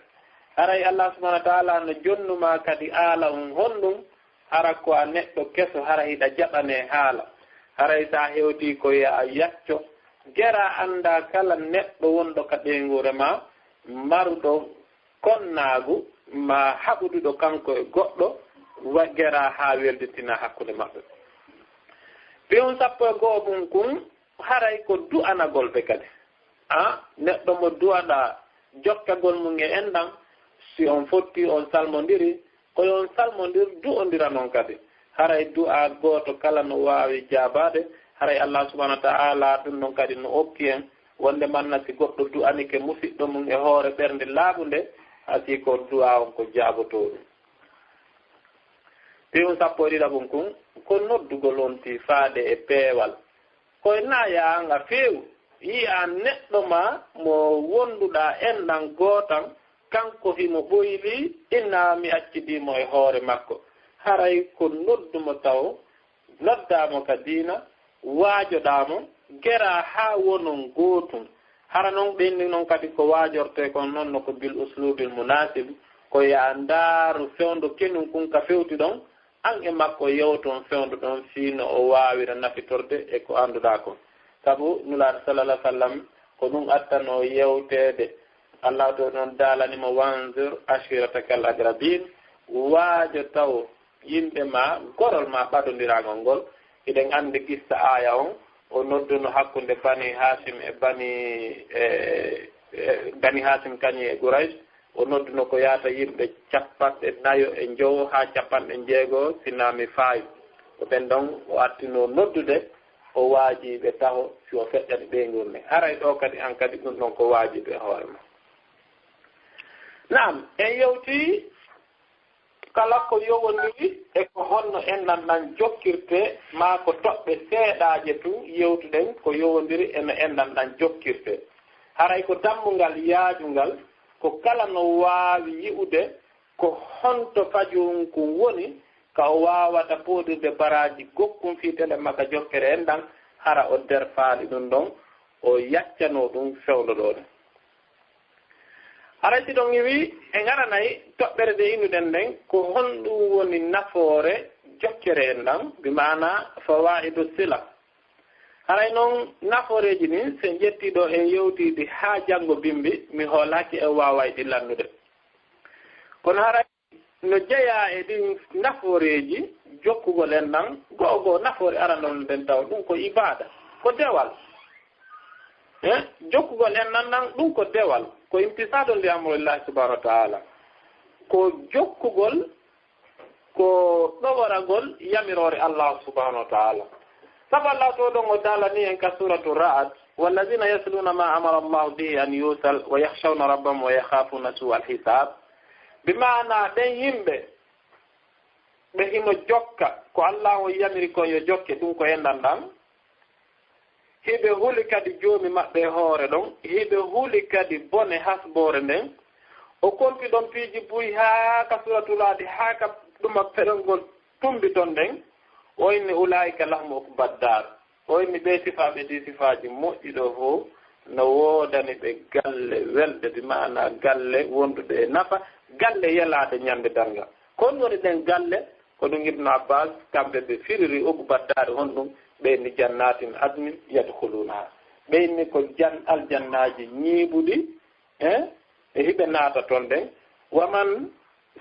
haray Allah subahanahu wa taala no jonnuma kadi aala honɗum hara ko a neɗɗo keso hara hiɗa jaɓane haala haray sa hewti ko ya yacco gera anda kala neɗɗo wonɗo ka ɗengure ma maruɗo konnaagu ma haɓuduɗo kanko e goɗɗo gera ha welditina hakkude maɓɓe piyon sappo e goho mum kun haray ko du'anagol ɓe kadi neɗɗo mo duwaɗa jokkagol mum e enɗam si on fotti on salmodiri koyon salmodir du'ondira noon kadi haray du'a goto kala no wawi jabade haray Allah subhanahu wa ta'ala ɗum noon kadi no okki en wonde manna si goɗɗo du'anike musidɗo mum e hoore ɓernde laaɓunde asi ko du'a on ko jabotoɗum piwum sappo e ɗiɗaɓum kun ko noddugol on ti faade e peewal koye nayanga feewu yiya neɗɗo ma mo wonduɗa enɗan gootan kanko himo ɓoyli inna mi accidimo e hoore makko haray ko noddumo taw noddamo ka diina waajoɗamo gera ha wonon gootum hara noon ɓenni noon kadi ko waajorte kon noon no ko bil uslubil munasibe ko ya ndaaru fewndo kenum kun ka fewti ɗon an e makko yewton fewndo ɗon fiino o wawira nafitorde e ko annduɗa kon sabu nulaaɗo sallallah sallam ko ɗum attano yewtede Allah to noon daalanimo wanzur ashiratakal agrabin waajo taw yimɓe ma gorol ma ɓaɗodiragol ngol eɗen andi gissa aya on o nodduno hakkunde bani hasim e bani hasim kañi e Quraysh o nodduno ko yaata yimɓe capanɗe nayo e jowo ha capanɗe jeegoo sinami faayi ko ɓen ɗon o attino noddude o waajiɓe taho si o feƴƴani ɓeygurne haray ɗo kadi an kadi ɗum ɗon ko waajiɓe hoore ma naam en yewti kala ko yowondiri e ko honno enɗan ɗan jokkirte ma ko toɓɓe seeɗaje tu yewtuɗen ko yowondiri eno enɗan ɗan jokkirte haray ko dammungal yaajungal ko kala no waawi yi'ude ko honto fajum ko woni ka o waawata poodirde baraji gokkum fiitele makka jokkere enɗan hara o nder faali ɗum ɗon o yaccano ɗum fewloɗoɗe haray si ɗon wi e garanayi toɓɓere de innuɗen nden ko honɗum woni nafoore jokkere enɗan bi mana fawaidu sila haray noon nafooreji ni so jettiɗo e yewtide ha janngo bimbi mi hoolaki e wawayɗi lannude kono haray no jeeya e ɗin nafooreji jokkugol enɗan gogo nafoore aranol nden taw ɗum ko ibada ko dewal jokkugol enɗan ɗan ɗum ko dewal ko imtisadu li amrillahi subhanahu wa ta'ala ko jokkugol ko ɗoworagol yamirore Allah subhanahu wa ta'ala sabu Allah to ɗon o daalani en ka suratu ra'd wallazina yasluna ma amara Allah bihi an yusal wa yakhshawna rabbahum wa yakhafuna su'a al-hisab bimana ɗen yimɓe ɓe hino jokka ko Allah o yamiri kon yo jokke ɗum ko enɗan ɗan hiɓe huli kadi joomi maɓɓe hoore ɗon hiɓe huli kadi bone hasbore nden o konti ɗon piiji buyi haa ka suratulaade haa ka ɗuma feɗongol tumbi ton nden o inni ulaika lahum ukbaddar o inni ɓe sifaaɓe ɗi sifaaji moƴƴi ɗo fof no woodani ɓe galle welɗe di maana galle wonduɗe e nafa galle yelaade ñande darnga kon woni ɗen galle ko ɗum ibnu abbas kamɓe ɓe firiri ukbaddare honɗum ɓeyni jannatin admin yadkhulunaha ɓeyni ko aljannaji ñiiɓuɗi e hiɓe naata toon ɗen waman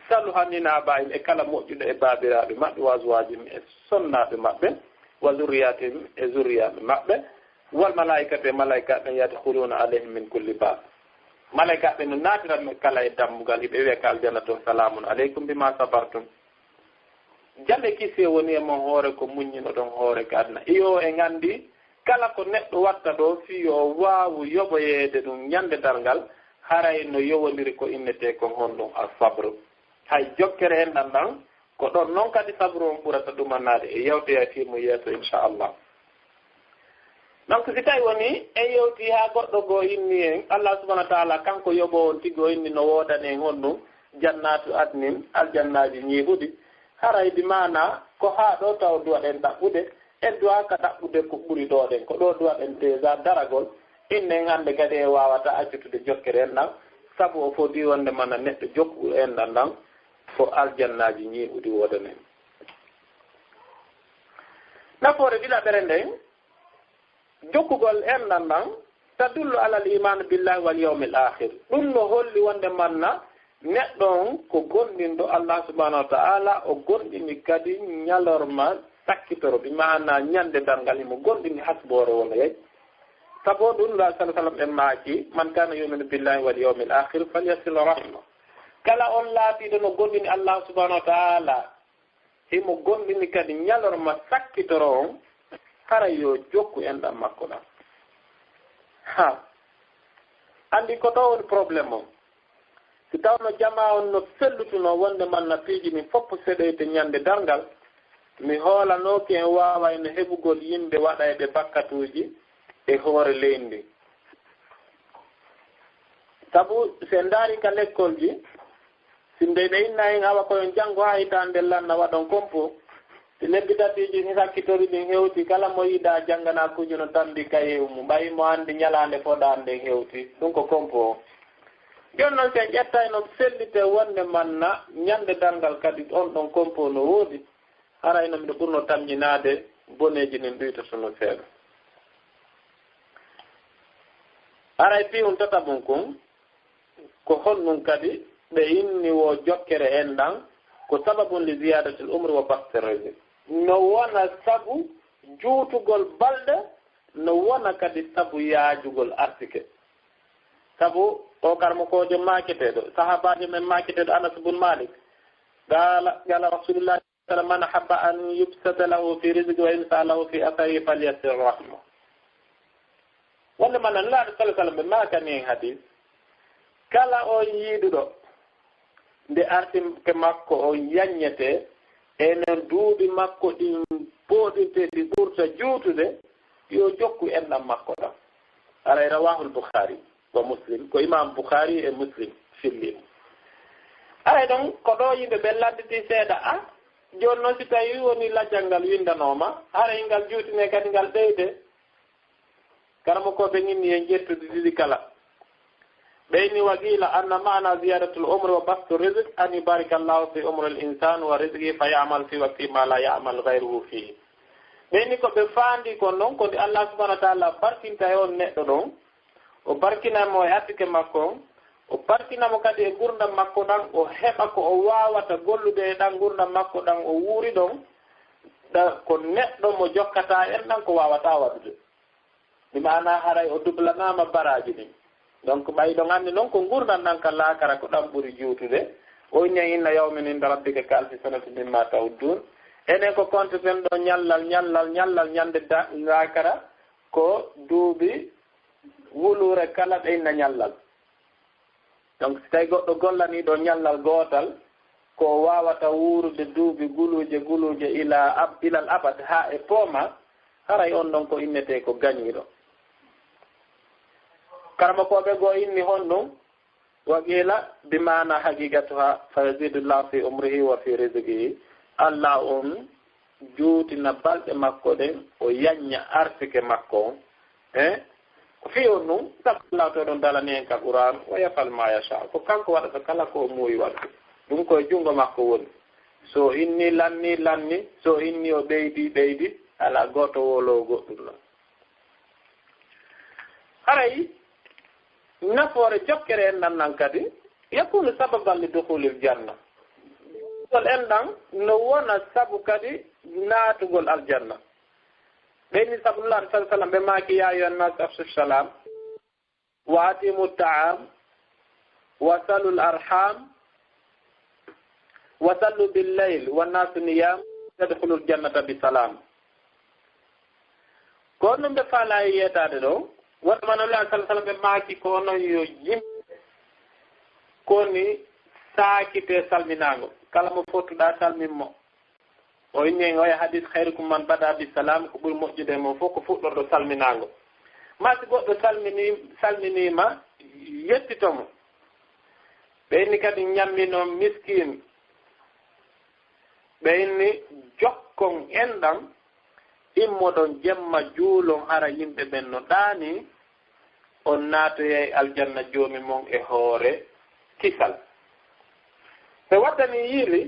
saluhanina bayin e kala moƴƴuɗo e baabiraɓe maɓɓe wa zuwajim e sonnaɓe maɓɓe wa zurriyatim e zurriyaɓe maɓɓe wal malaikate e malaikaɓe yadkhuluna alayhim min kulli bab malaikaɓe no naatiranɓe kala e dammugal hiɓe wiya ka aljanna toon salamun aleykum bima sabartum jalle kisi woni e mon hoore ko muññino ɗon hoore ka adna iyo e nganndi kala ko neɗɗo watta ɗo fii o waawu yoɓoyeede ɗum ñande darngal haray no yowondiri ko innetee kon honɗum a sabru hay jokkere en ɗan ɗan ko ɗon noon kadi sabru on ɓurata ɗumannaade e yewtoya fiimu yeeso inchallah donc si tawi woni e yewti ha goɗɗo goo inni en Allah subhanahu wa ta'ala kanko yoɓo on tigo inni no wodani en honɗum jannatu adnin aljannaji ñiiɓuɗi haray bi mana ko ha ɗo taw duwaɗen ɗaɓɓude en duwa ka ɗaɓɓude ko ɓuri ɗo ɗen ko ɗo duwaɗen déjà daragol innen hannde kadi e wawata accutude jokkere en ɗan sabu o foti wonde mana neɗɗo jokku en ɗan ɗan fo aljannaji ñiiɓuɗi wodanen nafoore ɗiɗaɓere nden jokkugol en ɗan ɗan tadullu alal iman billahi wal yawmil akhir ɗum no holli wonde manna neɗɗo on ko gonɗinɗo Allah subhanahu wa ta'ala o gonɗini kadi ñalorma sakkitoro bi maana ñande darngal himo gonɗini hasbore wona yey sabo ɗum la sallallahu alaihi wasallam en maaki man kana yuminu billahi wal yawmil akhir falyasil rahma kala on laatiɗo no gonɗini Allah subhanahu wa ta'ala himo gonɗini kadi ñalorma sakkitoro on hara yo jokku en ɗam makko ɗam ha andi ko ɗo woni probléme o si tawno jama on no fellutuno wonde man na piiji min foppo seɗoyde ñande darngal mi hoolanooki en waawayno heɓugol yimɓe waɗayɓe bakkatuuji e hoore leydi sabu se ndaari ka l'école ji si ndeyɓe inna en awa koyon janngo haa hitaande lanna waɗon compo si lebbi tatiiji ni sakkitori ɗin heewti kala mo yiɗa janngana kuju no tambi kayew mum ɓayi mo anndi ñalaande foɗaande nden heewti ɗum ko compo o jooni noon sen ƴettayno sellite wonde manna ñande darngal kadi on ɗon compo no woodi harayno mbiɗo ɓurno tamƴinaade boneeji nin ɗuyta sono seeɗa haray piwum tatabum kum ko honɗum kadi ɓe inni wo jokkere en ɗan ko sababum li ziyadatil umri wa basti rizq no wona sabu juutugol balɗe no wona kadi sabu yaajugol arsike sabu o karmakojo maketeɗo sahabajo men maketeɗo Anas bun Malik qala rasulullah sallallahu man habba an yubsata lahu fi rizqi wa yunsa lahu fi athari falyasir rahma walla man Allah sallallahu alaihi wasallam makani en hadith kala o yiiduɗo nde artike makko o yaññete enen duuɓi makko ɗin pooɗinte ɗi ɓurta juutude yo jokku enɗam makko ɗam aray rawahul Bukhari wa Muslim ko imam Bukhari e Muslim fillim aray ɗon ko ɗo yimɓe ɓe ladditi seeɗa a joni noon si tawi woni lajjal ngal windanoma aray ngal juutine kadi ngal ɓeyde karamo ko ɓe ginni en jettude ɗiɗi kala ɓeyni waqila anna mana ziyadatul umri wa bastu rizq an yubarika Allahu fi umri al-insan wa rizqihi fa ya'mal fi waqti ma la ya'mal ghayruhu fihi ɓeyni ko ɓe faandi ko noon ko Allah subhanahu wa ta'ala barkinta e on neɗɗo ɗon o barkinamo e attike makko o barkinamo kadi e gurdam makko ɗan o heɓa ko o wawata gollude e ɗan gurdam makko ɗan o wuuri ɗon ko neɗɗo mo jokkata en ɗan ko wawata waɗude mi mana haray o dublanama baraji ɗin donc ɓay ɗon anndi noon ko gurdam ɗan ka laakara ko ɗan ɓuri juutude o inni inna yawmin inda rabbika ka alfi sanati mimma ta'uddun enen ko compteten ɗo ñallal ñande laakara ko duuɓi wulure kala ɗe inna ñallal donc si tawi goɗɗo gollaniɗo ñallal gootal ko wawata wuurude duuɓi guluje ilal abad ha e pooma haray on ɗon ko innete ko gañiɗo karama koɓe goo inni honɗum waqila bimana haqiqatuha fa yazidullahu fi umrihi wa fi rizqihi Allah on juutina balɗe makko ɗen o yañña arsike makko on ko fi on ɗum sabu Allah to ɗon dalani en ka Qur'an wa yafal ma yasha ko kanko waɗata kala ko muuyi waɗde ɗum koye junngo makko woni so inni lanni so inni o ɓeydi ala goto wolo goɗɗum ɗon haray nafoore jokkere en ɗan nan kadi yakunu sababan li dukhulil janna gol en ɗan no wona sabu kadi naatugol aljanna ɓeyni sabullah sallallahu alaihi wasallam ɓe maaki ya ayyuhan nas afshu salam wa atimu ta'am wa salul arham wa sallu bil layl wan nasu niyam tadkhulul jannata bi salam ko non ɓe faala e yetade ɗo wonde manollah sallallahu alaihi wasallam ɓe maaki ko non yo yimɓe koni saakite salminago kala mo fottuɗa salminmo o inni o hadith khairukum man bada bi salam ko ɓuri moƴƴude mo fof ko fuɗɗorɗo salminago masi goɗɗo salminima yettitomo ɓeyni kadi ñammino miskin ɓeyni jokkon enɗam immoɗon jemma juulon hara yimɓe ɓen no ɗaani on naatoyay aljanna joomi mon e hoore kisal so waddani yiili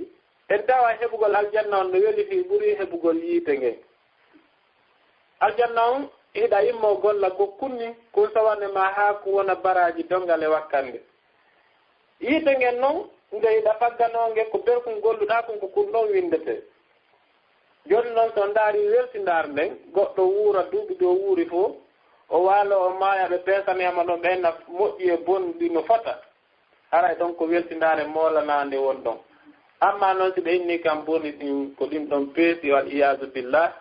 en tawa heɓugol aljanna on no weli fi ɓuri heɓugol yiite ngen aljanna on hiɗa immo golla ko kunni kun sawanne ma haa ko wona baraji dongal e wakkande yiite ngen noon nde hiɗa fagganonge ko berkun golluɗa kon ko kun ɗon windete joni noon so ndaari weltindar nden goɗɗo wuura duuɓi ɗo wuuri fof o waalo o maaya ɓe peesaniyama ɗon ɓenna moƴƴi e bonɗi no fota haray ɗon ko weltindare moolanande won ɗon amma noon si ɓe inni kam boni ɗin ko ɗin ɗon peesi wal iyadu billah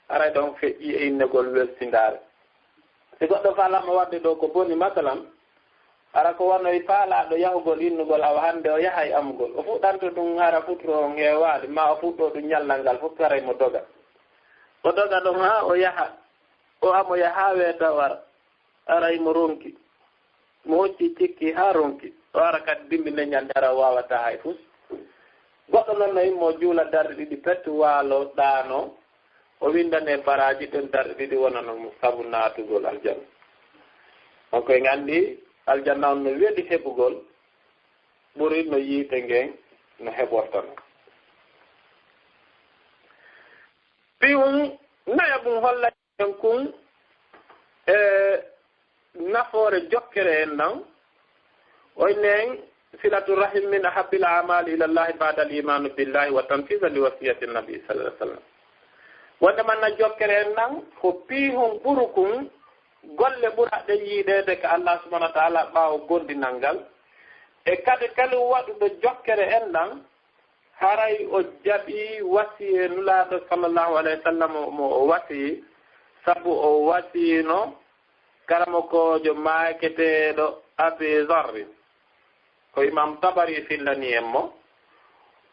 haray ɗon feƴƴi e innegol weltindare si goɗɗo faalama wadde ɗo ko boni masalan ara ko wanoy faalaɗo yahugol innugol awa hannde o yahay amugol o fuɗɗanto ɗum hara futuro on heewaade ma o fuɗɗo ɗum ñallal ngal fof haray mo doga ɗon ha o yaha o amoya ha weeta wara aray mo ronki mo hocci cikki ha ronki o ara kadi dimbinde ñande ara wawata hay fus goɗɗo noon no immo juula darɗe ɗiɗi pette waalo ɗaano o windane baraji ɗen darɗe ɗiɗi wonano mo sabu naatugol aljanna on koye nganndi aljanna on no weli heɓugol ɓuri no yiite ngen no heɓortano piwum naya ɗum holla en kun e nafoore jokkere en nan oynen silatu rahim min ahabbil amali ila llahi ba'da al imanu billahi wa tanfisa li wasiyati nabi sallallahu alaihi wasallam wonde man na jokkere en nan ko piihum ɓurukun golle ɓuraɗe yiiɗede ko Allah subhanahu wa ta'ala ɓaawo gondinal ngal e kadi kala waɗuɗo jokkere en ɗan haray o jaɓi wasiye nulaaɗo sallallahu alayhi wa sallam mo o wasiyi sabu o wasiyino karamokojo maaketeeɗo Abi Zarrin ko imam Tabari fillani en mo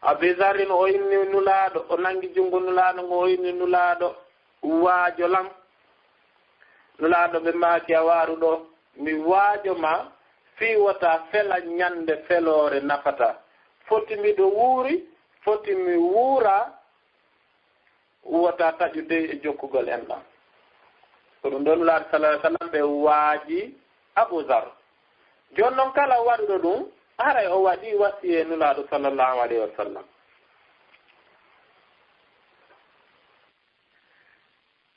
Abi Zarrin o inni nulaaɗo o nangi junngo nulaaɗo ngo o inni nulaaɗo waajo lam nulaaɗo ɓe maaki a waaru ɗo mi waajo ma fiiwata fela ñande feloore nafata foti miɗo wuuri foti mi wuura wota taƴude e jokkugol en ɗam ko ɗum ɗo nulaaɗo sallallahu alaihi wa sallam ɓe waaji Abu Zar jooni noon kala waɗuɗo ɗum haray o waɗi wasiye nulaaɗo sallallahu alayhi wa sallam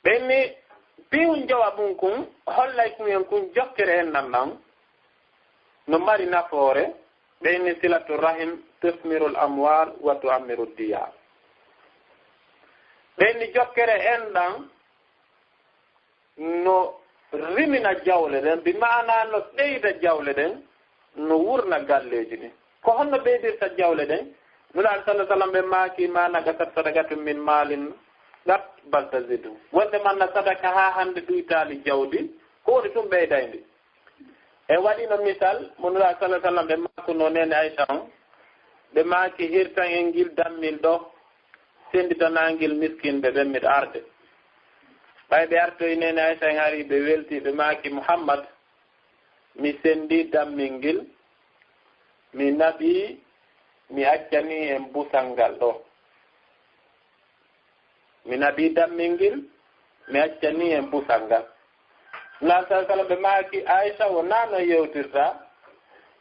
ɓenni piiwum jawabum kun hollay kumen kun jokkere en nan ɗan no mari nafoore ɓeyni silatu rahim tusmirul amwal wa tuammiru diyar ɓeyni jokkere en ɗan no rimina jawle ɗen bi maana no ɓeyda jawle ɗen no wurna galleji ɗin ko honno ɓeydirta jawle ɗen nulaaɗo sallah sallam ɓe maaki ma nagasat sadagatum min malin gat baltazidu wonde manna sadaka ha hande ɗuytaali jawdi ko woni ɗum ɓeydayndi e waɗino misal mo nulaaɗo sallah sallam ɓe maakuno nene Aïcha on ɓe maaki hirtan en ngil dammil ɗo senditanangil miskinɓe ɓen miɗo arde ɓay ɓe artoyi nene Aïcha en hari ɓe welti ɓe maaki Muhammad mi sendi dammil ngil mi naɓi mi accani en busal ngal ɗo mi naɓi dammil ngil mi accani en busal ngal nulaaɗo sallah sallam ɓe maaki Aïcha o nano yewtirta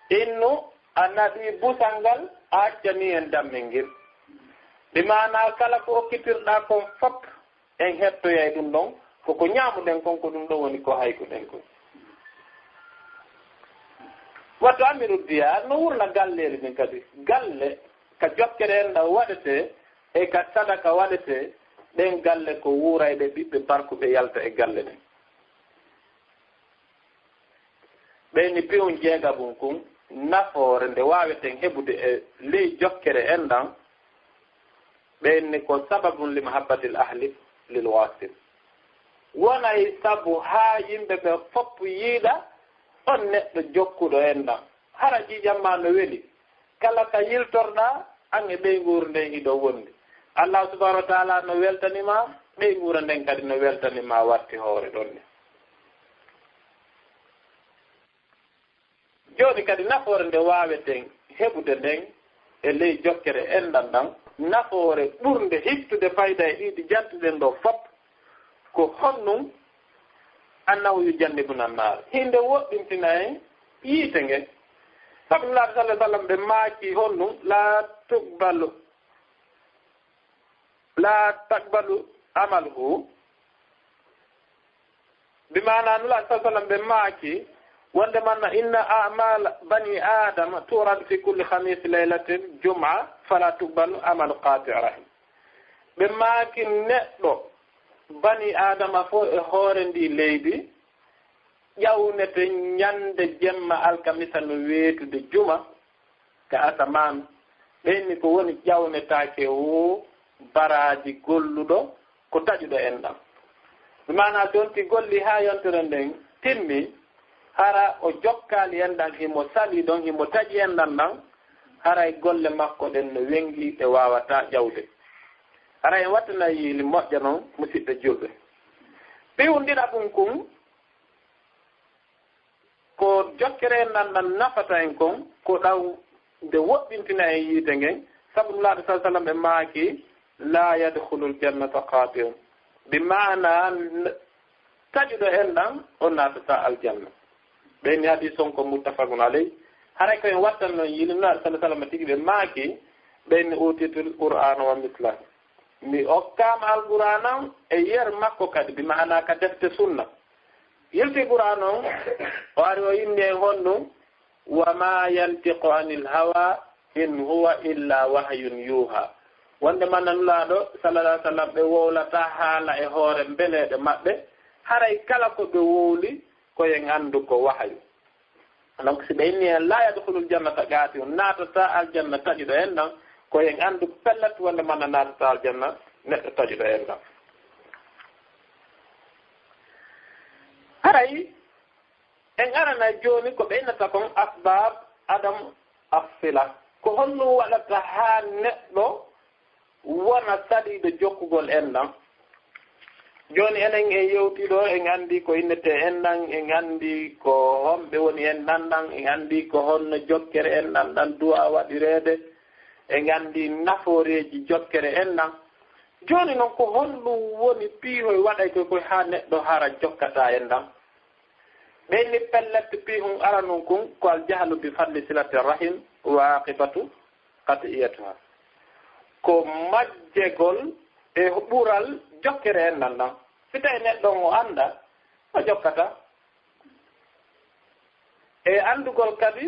innu a naɓi busal ngal a accani en dammil ngil ɗi mana kala ko okkitirɗa kon fop en hettoyay ɗum ɗon koko ñaamuɗen kon ko ɗum ɗo woni ko haykuɗen kon wattu amiru diya no wurna galleeri ɗin kadi galle ka jokkere en ɗa waɗete e ka sadaka waɗete ɗen galle ko wuurayɗe ɓiɓɓe barkuɓe yalta e galle ɗen ɓeyni piwum jeegabum kun nafoore nde waaweten heɓude e ley jokkere en ɗan ɓeyni ko sababum li mahabbatil ahli lil wasil wonay sabu haa yimɓe ɓe fopp yiiɗa on neɗɗo jokkuɗo en ɗan hara ƴiƴamma no weli kala ka yiltorɗa an e ɓey nguuru nden hiɗo wondi Allah subhanahu wa ta'ala no weltanima ɓey wura nden kadi no weltanima watti hoore ɗon ne joni kadi nafoore nde waweten heɓude nden e ley jokkere enɗan ɗan nafoore ɓurde hiftude fayda e ɗiɗi jantuɗen ɗo fop ko honnum annahu yujannibuna annar hinde woɗɗintina en yiite nge sabillahi sallah sallam ɓe maaki honnum la taqbalu amaluhu bimana nula sa sallam ɓe maaki wonde manna inna amal bani adama turad fi kulli khamis laylatin jum'a fala tuqbalu amalu qati' rahim ɓe maaki neɗɗo bani adama fo e hoore ndi leydi ƴawnete ñande jemma alkamisa no weetude juma ka asaman ɓenni ko woni ƴawnetake wo baraji golluɗo ko taƴuɗo en ɗam mana donti golli ha yontere nden timmi hara o jokkali en ɗan himo sali ɗon himo taƴi en ɗan ɗan haray golle makko ɗen no wengi ɗe wawata ƴawde hara en wattana yiili moƴƴa noon musidɓe julɓe piwndira ɗum kon ko jokkere en ɗan ɗan nafata en kon ko ɗaw nde woɗɗintina en yiite ngen sabu nulaaɗo sa sallam ɓe maaki la yadkhulul jannata qati'un bi maana taƴuɗo en ɗan o naatata aljanna ɓeyni hadis on ko muttafaqun aley haray koyen wattan noon yiili nulaaɗo sallah sallam tigi ɓe maaki ɓeyni utitul qur'ana wa mislah mi okkama alqur'an e yer makko kadi bi maana ka defte sunna yilti qur'an on o ari o yimni en honɗum wa ma yantiqu anil hawa in huwa illa wahyun yuha wonde mannanulaaɗo sallallahu alih w sallam ɓe wowlata haala e hoore mbeleɗe maɓɓe haray kala ko ɓe wowli koyen anndu ko wahyu donc si ɓe inni en la yadkhulul jannata gaati on naatata aljanna taƴuɗo en ɗan koyen anndu pellat wonde manna naatata aljanna neɗɗo taƴuɗo en ɗan haray en arana jooni ko ɓeynata kon asbab adam assila ko holno waɗata haa neɗɗo wona saɗiiɗo jokkugol en ɗan jooni enen en yewtiɗo en anndi ko innete en ɗan en anndi ko homɓe woni en ɗan ɗan en anndi ko honno jokkere en ɗan ɗan duwa waɗireede en anndi nafooreeji jokkere en ɗan jooni noon ko honɗum woni piihoy waɗay koy haa neɗɗo hara jokkata en ɗan ɓeyni pellette piihum ara nun kon ko aljahlu bi fadli silati rahim wa aqibatu qat'iyatuha ko majjegol e ɓural jokkere en nan ɗan si tawi neɗɗo o annda o jokkata e anndugol kadi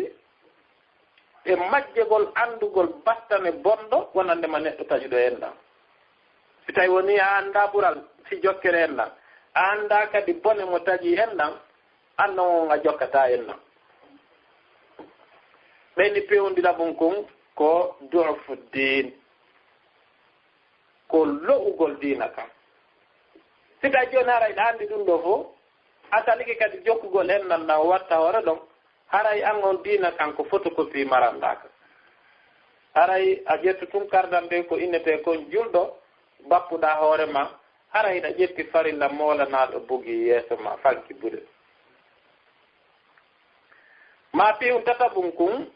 e majjegol anndugol battane bonɗo wonandema neɗɗo taƴuɗo en ɗan si tawi woni a annda ɓural si jokkere en ɗan a annda kadi bone mo taƴi en ɗan anno on a jokkata en ɗan ɓeyni pewndira ɗum kon ko du'fu din ko lo'ugol diina kam si tawi jooni haray ɗa anndi ɗum ɗo fof a salike kadi jokkugol en nan ɗan watta hoore ɗon haray an on diina kan ko photocopie marandaka haray a ƴettu tun kardan nde ko innete kon julɗo bappuɗa hoore ma haray ɗa ƴetti farilla moolanaɗo bugi yeeso ma fanki buɗe ma piiw tata ɗum kun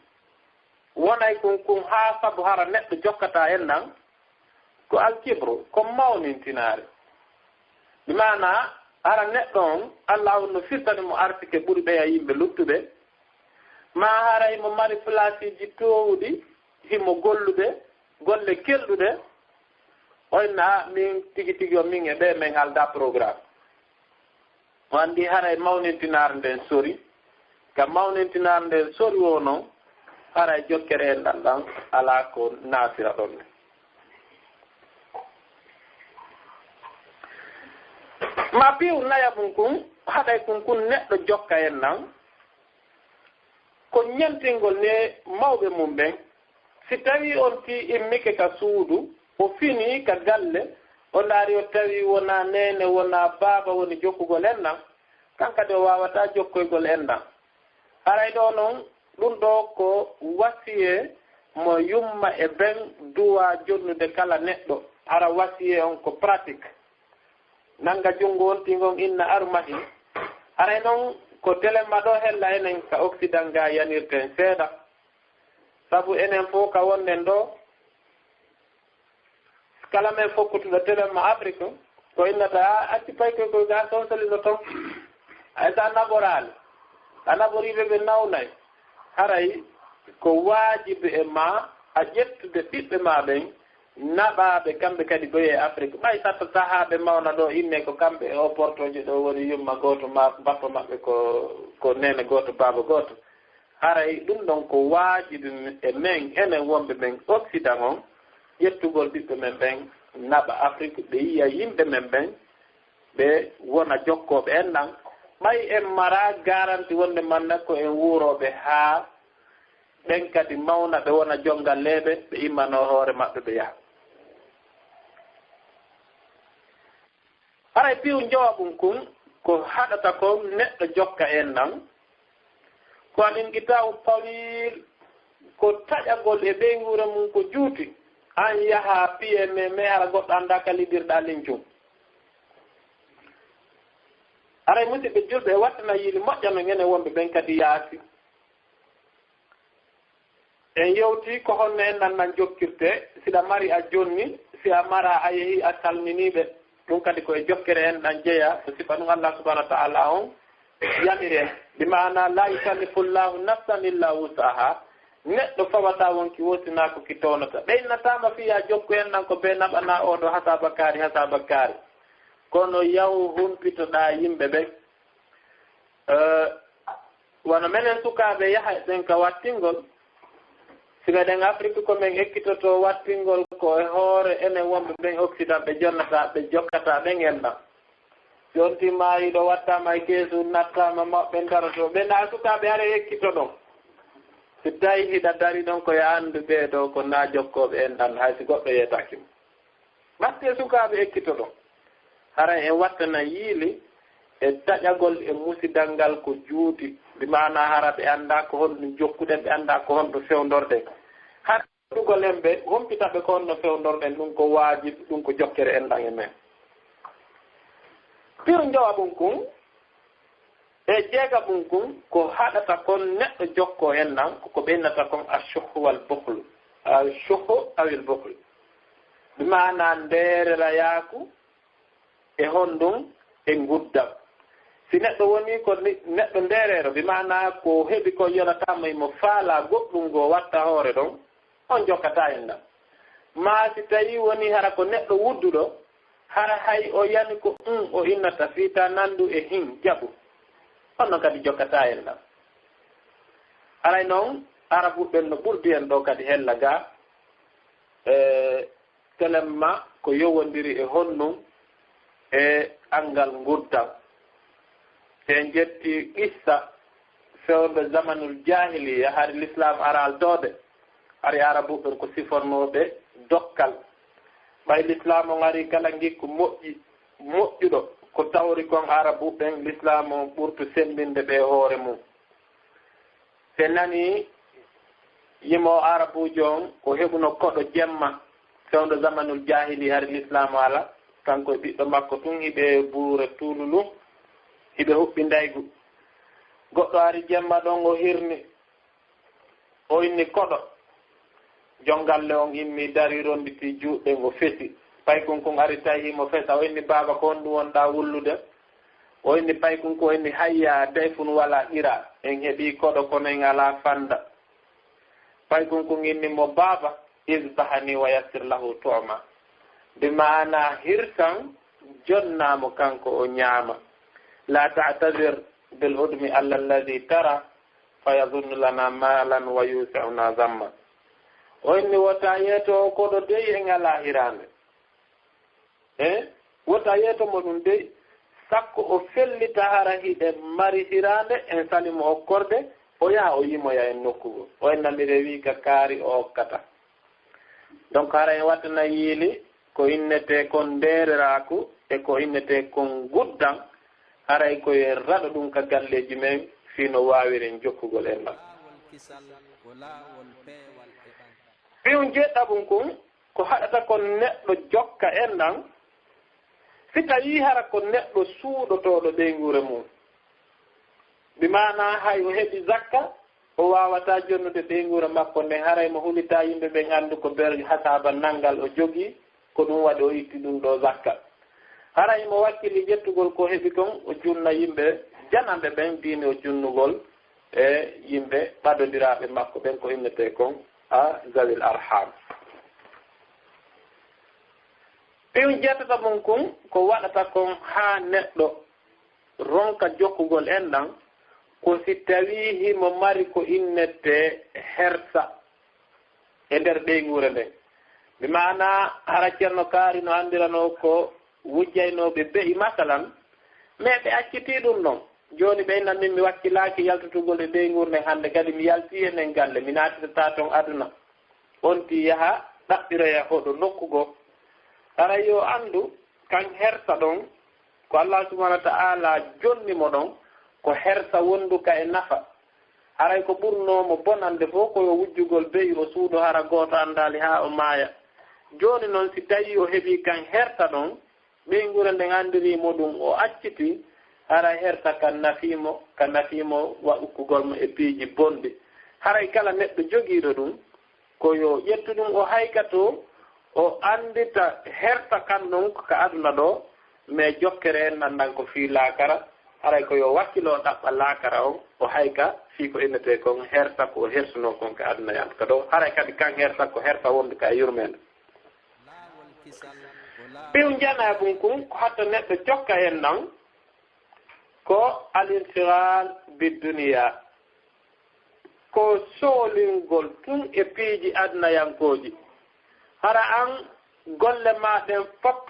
wonay kun haa sabu hara neɗɗo jokkata en nan ko alkibru ko mawnintinaare ɗi maana hara neɗɗo on allah no firtani mo arsike ɓuri ɓeya yimɓe luttuɓe ma haray mo mari place ji towɗi himo gollude golle kelɗuɗe oyna min tigi tigi o min e ɓe min halda programme o anndi haray mawnintinaare nden sori kam mawnintinaare nden sori o noon haray jokkere en ɗan ɗan alaa ko naasira ɗon ne ma piiw naya ɗum kun haɗay kun neɗɗo jokka en nan ko ñantingol ne mawɓe mum ɓen si tawi on ti immike ka suudu o fini ka galle o laari o tawi wona nene wona baaba woni jokkugol en nan kankade o wawata jokkoygol en nan haray ɗo noon ɗum ɗo ko wasiye mo yumma e ɓen duwa jonnude kala neɗɗo ara wasiye on ko pratique nanga jungo wontingon inna armahi ara noon ko telema ɗo hella enen ka occident ga yanirten seeɗa sabu enen fof ka wonnen ɗo kala men fokkutuɗo telema afrique ko innata acci pay koy ga toon salino toon ayta naɓorali a naɓoriɓe ɓe nawnay haray ko waajibi e ma a ƴettude ɓiɓɓe ma ɓen naɓaaɓe kamɓe kadi goye afrique ɓay satta sahaaɓe mawna ɗo inne ko kamɓe e o portoje ɗo woni yumma gooto ma bappa maɓɓe ko nene gooto baaba gooto haray ɗum ɗon ko waajibi e men enen wonɓe ɓen occident on ƴettugol ɓiɓɓe men ɓen naɓa afrique ɓe yiya yimɓe men ɓen ɓe wona jokkooɓe en ɗan ɓay en mara garanti wonde manna ko en wuurooɓe haa ɓen kadi mawna ɓe wona jongalleeɓe ɓe immano hoore maɓɓe ɓe yaha haray piiw njowaɓum kun ko haɗata ko neɗɗo jokka en nan ko anin gitaw pawil ko taƴagol e ɓeygure mum ko juuti an yaha piye me hara goɗɗo annda ka liɗirɗa lincum haray musidɓe julɓe e wattana yiili moƴƴano ngene wonɓe ɓen kadi yaasi en yewti ko honno en nan jokkirte siɗa mari a jonni si a mara a yehi a salminiɓe ɗum kadi koye jokkere en ɗan jeeya so sifa ɗum allah subahanahu wa taala on yamiri en bi mana la yukallifullahu nafsan illa wusaha neɗɗo fawata wonki wosinako ki townata ɓeynatama fiya jokku en ɗan ko ɓe naɓana oɗo hasabakari kono yaw humpitoɗa yimɓe ɓe wono menen sukaɓe yaha ɗen ka wattingol siga ɗen afrique komin ekkitoto wattingol ko e hoore enen wonɓe ɓen occident ɓe jonnata ɓe jokkata ɓen en ɗam jonti mayiɗo wattama e keesu nattama maɓɓe daroto ɓe na sukaɓe ara ekkito ɗon so tawi hiɗa dari ɗon koye andu ɓeeɗo ko na jokkoɓe en ɗan haysi goɗɗo yeetakimo batte sukaɓe ekkito ɗon hara en wattana yiili e taƴagol e musidal ngal ko juuti bi mana hara ɓe annda ko honɗum jokkuɗen ɓe annda ko honɗo fewdorɗen har ɗugol en ɓe humpitaɓe ko honno fewdorɗen ɗum ko waajibi ɗum ko jokkere en ɗan e men piru jowa ɓum kun e jeega ɓum kun ko haɗata kon neɗɗo jokko en ɗan koko ɓennata kon a chuhu wal bohlu a chuhu awil bohlu bi mana ndeerera yaaku e honɗum e nguddam si neɗɗo woni ko neɗɗo ndereero bi mana ko heɓi ko yonatama imo faala goɗɗum ngo watta hoore ɗon on jokkata en ɗam ma si tawi woni hara ko neɗɗo wudduɗo hara hay o yani ko o innata fiita nandu e hin jaɓu on noon kadi jokkata en ɗam haray noon arabuɓen no ɓurdi en ɗo kadi hella ga telemma ko yowodiri e honnum e angal nguddam en jetti qissa fewɓe zamanul jahiliya hari l'islam araltode hari arabuɓen ko sifornoɓe dokkal ɓay l'islam o ari kala gikku moƴƴuɗo ko tawri kon arabuɓen l'islam o ɓurtu sembinde ɓe hoore mum se nani yimo arabujo on ko heɓuno koɗo jemma fewɗo zamanul jahiliya hari l'islam ala kanko e ɓiɗɗo makko tun hiɓe buure tuululu hiɓe huɓɓi ndaygu goɗɗo ari jemma ɗon o hirni o inni koɗo jongalle on immi dari ronditi juuɗe ngo fesi paykon ari tawimo fesa o inni baaba ko honɗum wonɗa wullude o inni paykon o inni hayya dayfun wala ira en heeɓi koɗo kono en ala fanda paykon inni mo baaba isbahani wa yassir lahu tu'ma bi maana hirsan jonnamo kanko o ñaama la ta'tadir bil hudmi alla alladhi tara fa yadhunnu lana malan wa yusi'una zamma o inni wota yeeto koɗo dey en ala hirande wota yeeto mo ɗum dey sakko o fellita hara hiɗe mari hirande en salimo hokkorde o yaha o yimoya en nokkugo o en namire wi ka kaari o hokkata donc hara en wattana yiili ko innete kon ndereraku e ko innete kon guddan haray koye raɗo ɗum ka galleji men fino wawiren jokkugol en ɗam fiwum jeɗɗaɓum kon ko haɗata kon neɗɗo jokka enɗan si tawi hara ko neɗɗo suuɗotoɗo ɓeygure mum bi mana hay o heɓi zakka o wawata jonnude ɓeygure makko nde haray mo hulita yimɓe ɓe gandu ko ber hasaba nanngal o jogii ko ɗum waɗi o itti ɗum ɗo zakka haray mo wakkili ƴettugol ko heɓi kon o junna yimɓe janamɓe ɓen mbimi o junnugol e yimɓe ɓadodiraɓe makko ɓen ko innete kon a zawil arham ɗum jettata mum kon ko waɗata kon ha neɗɗo ronka jokkugol enɗan ko si tawi himo mari ko innete hersa e nder ɓeygure nden mi mana hara ceerno kaari no andirano ko wujjaynoɓe beyi masalan mais ɓe acciti ɗum ɗon joni ɓe nan min mi wakkilaki yaltotugol e ɓeygur nden hannde kadi mi yalti enen galle mi natitata toon aduna on ti yaaha ɗaɓɓiroya hoɗo nokkugo hara yo andu kan hersa ɗon ko Allah subhanahu wa ta'ala jonnimo ɗon ko hersa wonduka e nafa haray ko ɓurnomo bonande fof koyo wujjugol beyi o suudo hara goto andali ha o maaya joni noon si tawi o heeɓi kan herta ɗon ɓeygure nden andirimo ɗum o acciti hara herta kan nafimo wa ukkugol mo e piiji bonɗi haray kala neɗɗo jogiiɗo ɗum koyo ƴettu ɗum o haykato o andita herta kan ɗon ko aduna ɗo mais jokkere en nandan ko fii laakara haray koyo wakkilo ɗaɓɓa laakara on o hayka fii ko innete kon herta ko hersuno kon ko aduna yantka ɗo haray kadi kan herta ko herta wonde ka yurmede ɓiw janabum kum ko hatta neɗɗo jokka en nan ko alintiral bidduniya ko soolingol tun e piiji adnayankoji hara an golle maɗen fop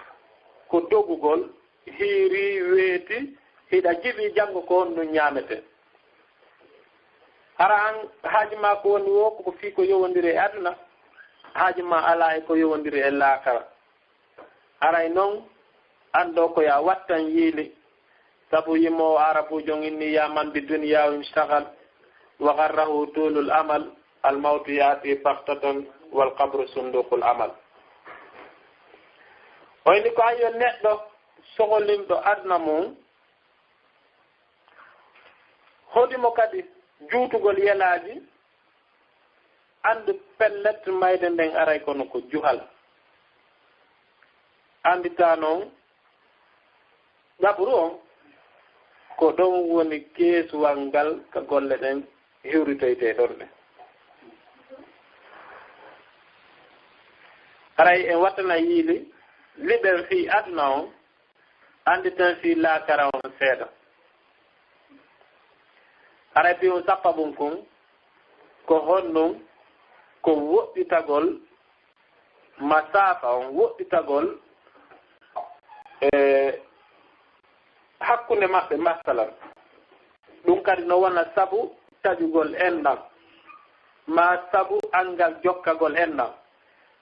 ko dogugol hiiri weeti hiɗa jiɓi janngo ko on ɗum ñaamete hara an haaji ma ko woni wo koko fii ko yowondiri e aduna haaji ma ala e ko yowondiri e laakara haray noon anndo ko ya wattan yiili sabu yimmo arabujo inni yaman bi duniya imstagal wa garrahu tulul amal al mawtu yaati baktatan wal qabru sunduqul amal oyni ko ayo neɗɗo soholimɗo adna mum hoɗimo kadi juutugol yelaaji andu pellet mayde nden aray kono ko juhal andita noon ɗaɓru on ko ɗon woni keesuwal ngal ka golle ɗen hiwritoyte ɗon ɗe haray en wattana yiili liɓen fii aduna on anditen fii laakara on seeɗa haray pi on sappa ɓum kon ko honnum ko woɗɗitagol masafa on woɗɗitagol hakkunde maɓɓe masalan ɗum kadi no wona sabu taƴugol enɗam ma sabu angal jokkagol enɗam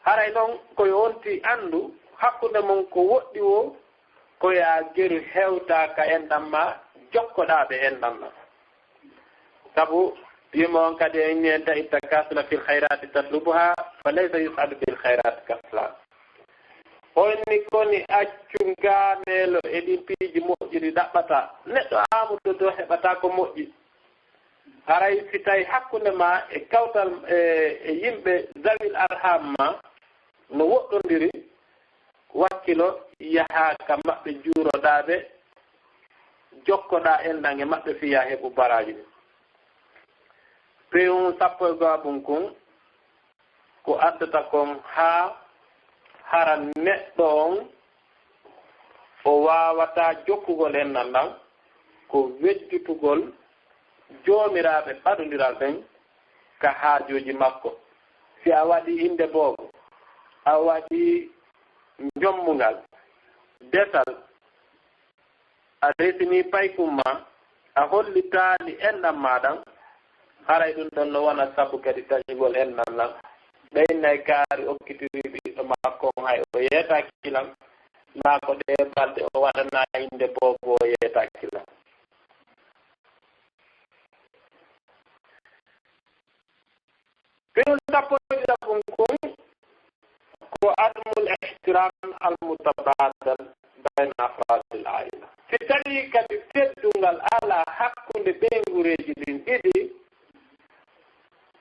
haray noon koye wonti anndu hakkunde mon ko woɗɗi wo koya geru hewtaka enɗam ma jokkoɗaɓe enɗam ma sabu yimo on kadi inni en ta'itta kasla fil hayrati tatlubuha fa laysa yusadu bil hayrati kasla onni koni accu gaamelo e ɗin piiji moƴƴiri ɗaɓɓata neɗɗo amudo to heɓata ko moƴƴi haray si tawi hakkunde ma e kawtal e yimɓe zawil arham ma no woɗɗodiri wakkilo yaha ka maɓɓe juuroɗaɓe jokkoɗa enɗan e maɓɓe fiya heɓu baraji ɗi pewn sappo e gabum kon ko addata kon ha hara neɗɗo on o wawata jokkugol enɗan ɗan ko wejjutugol joomiraɓe ɓaɗodira ɓen ka haajoji makko si a waɗi inde boobo a waɗi jommungal desal a resini paykum ma a hollitaali enɗan maɗan haray ɗum ɗon no wona sabu kadi taƴugol enɗan ɗan ɓeynay kaari okkitiri ɓiɗɗo makko on hay o yeeta kilam naa ko ɗe balɗe o waɗana inde boobo o yeeta kilam ɗum sappoɗiɗa ɗum kon ko المتبادل بين أفراد العائلة في طريقة تدنغال على حق بينغوريجي ديدي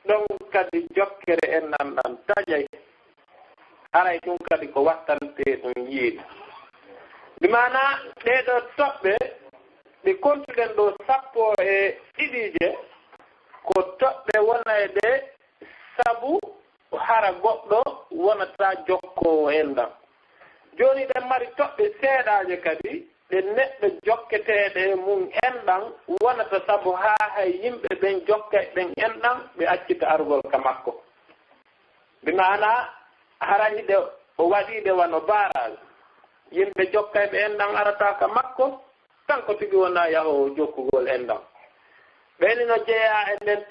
دون كدي جوكر إنان تاجي على دون كدي كواتن تيدون ييد بمعنى ديدو توبي di kontuɗen ɗo sappo e ɗiɗije ko toɓɓe wona e ɗe sabu hara goɗɗo wonata jokkowo enɗam joni ɗen mari toɓɓe seeɗaje kadi ɗe neɗɗo jokketeɗe mum enɗam wonata sabu ha hay yimɓe ɓen jokka ɓen enɗam ɓe accita argol ka makko bimana harañiɗe o waɗiɗe wano barage yimɓe jokkay ɓe enɗam arata ka makko kanko tigi wona yaho jokkugol enɗam ɓeni no jeeya e nden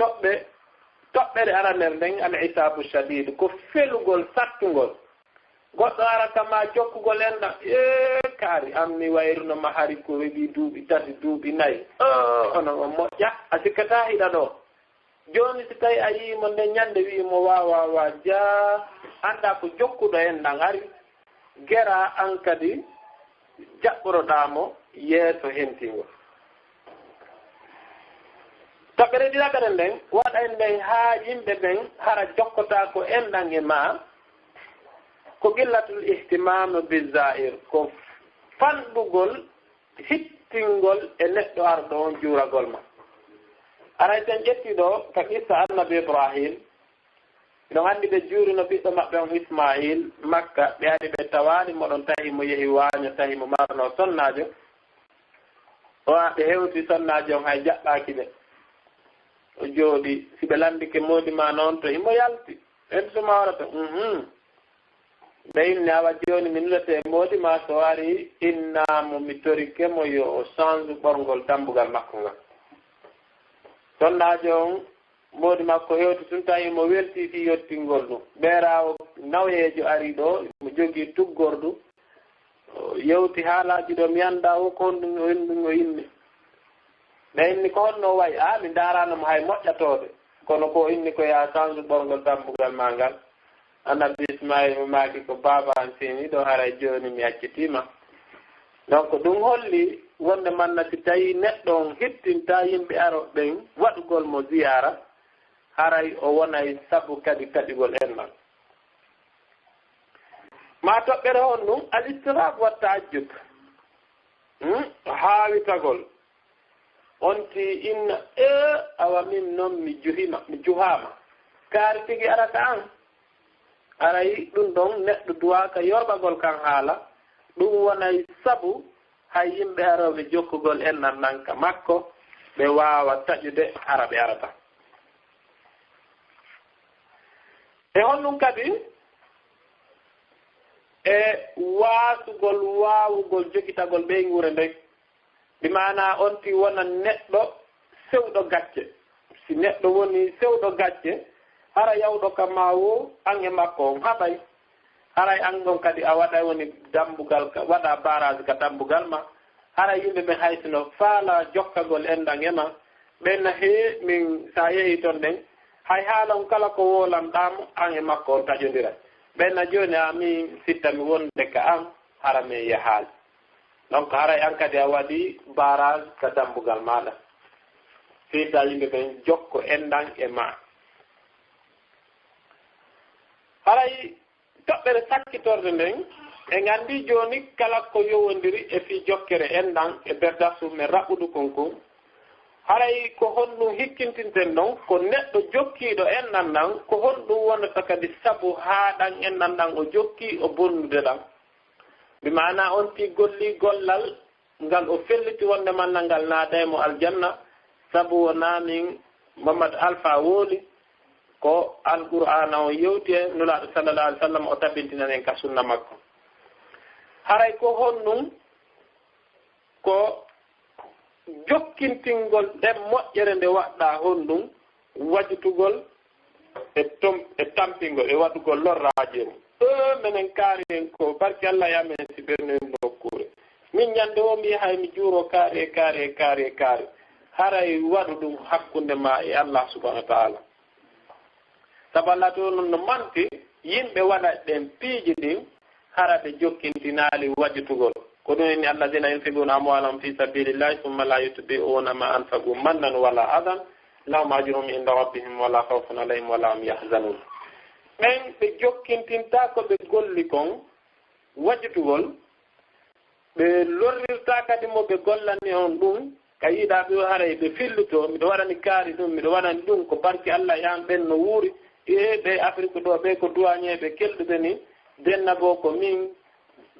toɓɓere aranel nden al isabu shadid ko felugol sattugol goɗɗo arata ma jokkugol enɗam kaari am mi wayruno ma hari ko weɓi duuɓi tati duuɓi nayyi ono o moƴƴa a sikkata hiɗa ɗo joni si tawi a yimo nde ñande wimo wawa ja anda ko jokkuɗo enɗam ari gera an kadi jaɓɓoroɗamo yeeso hentingol toɓɓere ɗiɗaɓere nden waɗa en nden haa yimɓe ɓen hara jokkota ko enɗan e ma ko gillatul ihtimam bizair ko fanɗugol hittingol e neɗɗo arɗo on juuragol ma aray ten ƴetti ɗo ka qissa annabi ibrahim ɗon anndi ɓe juurino ɓiɗɗo maɓɓe on ismail makka ɓe ari ɓe tawani moɗon tahi mo yehi waaño tahi mo marno sonnajo o ɓe hewti sonnajo on hay jaɓɓaki ɓe o jooɗi si ɓe landike moodi ma noon to himo yalti en suma warata ɓe inni awa joni mi nulete moodi ma so ari innamo mi torike mo yo o change ɓorgol dambugal makko ngal sonnajo on moodi makko hewti tun tawi mo welti fi yettingol ɗum ɓeerawo nawejo ari ɗo mo jogii tuggordu yewti haalaji ɗo mi annda o ko honɗum o henndum o inni ɓe inni ko honno wayi mi daaranomo hay moƴƴatode kono ko inni ko ya change ɓorgol dambugal ma ngal annabi ismail mo maaki ko baba an sini ɗo haray joni mi accitima donc ɗum holli wonde manna si tawi neɗɗo on hettinta yimɓe aro ɓen waɗugol mo ziyara haray o wonay sabu kadi kaɗigol enɗam ma toɓɓere on ɗum al istirab wa taajjub haawitagol onti inna awa min noon mi juhama kaari tigi arata an aray ɗum ɗon neɗɗo duwaka yoɓagol kan haala ɗum wonay sabu hay yimɓe aroɓe jokkugol enɗam nanka makko ɓe wawa taƴude hara ɓe arata e honɗum kadi e waawugol jogitagol ɓeygure nden ɗi mana onti wona neɗɗo sewɗo gacce si neɗɗo woni sewɗo gacce hara yawɗo ka ma wo an e makko on haɓay haray an ɗon kadi a waɗa woni dambugal waɗa barage ka dambugal ma hara yimɓe ɓe haysino faala jokkagol enɗan e ma ɓenna he min sa yehi toon ɗen hay haalon kala ko wolanɗamo an e makko on taƴodira ɓenna joni mi sitta mi wonde ka an hara mi yahaali donc haray an kadi a waɗi barage ka dambugal maɗa fiita yimɓe ɓen jokko enɗan e ma haray toɓɓere sakkitorde nden e gandi joni kala ko yowodiri e fi jokkere enɗan e berdasum e raɓɓudu konko haray ko honɗum hikkintinten ɗon ko neɗɗo jokkiɗo enɗan ɗan ko honɗum wonata kadi sabu haaɗan enɗan ɗan o jokki o bonnude ɗan mi mana on ti golli gollal ngal o felliti wonde mannal ngal naadaymo aljanna sabu o naamin Mamadou Alpha wooli ko alqur'ana o yewti e nulaaɗo sallallah alih w sallam o tabintinan en ka sunna makko haray ko honɗum ko jokkintingol ɗen moƴƴere nde waɗɗa honɗum wajutugol e tampingol e waɗugol lorraji en minen kaari en ko barke Allah yamen si ɓernoen nokkure min ñande o mi yahay mi juuro kaari haray waɗu ɗum hakkunde ma e Allah subhanahu wa ta'ala sabu Allah to noon no manti yimɓe waɗa ɗen piiji ɗin hara ɓe jokkintinaali wajjutugol ko ɗum en alladina yunfiguna amwalahum fi sabilillahi summa la yutbi'una ma anfaqu mannan wala adan lahum ajruhum inda rabbihim wala khawfun alayhim wala hum yahzanun. ɓen ɓe jokkintinta ko ɓe golli kon wajjutugol ɓe lorrirta kadi mo ɓe gollani on ɗum ka yiiɗa ɓe haray ɓe filluto miɗo waɗani kaari ɗum miɗo waɗani ɗum ko barki Allah yan ɓen no wuuri ɓe Afrique ɗo ɓe ko duwañeɓe kelɗuɓe ni denna bo ko min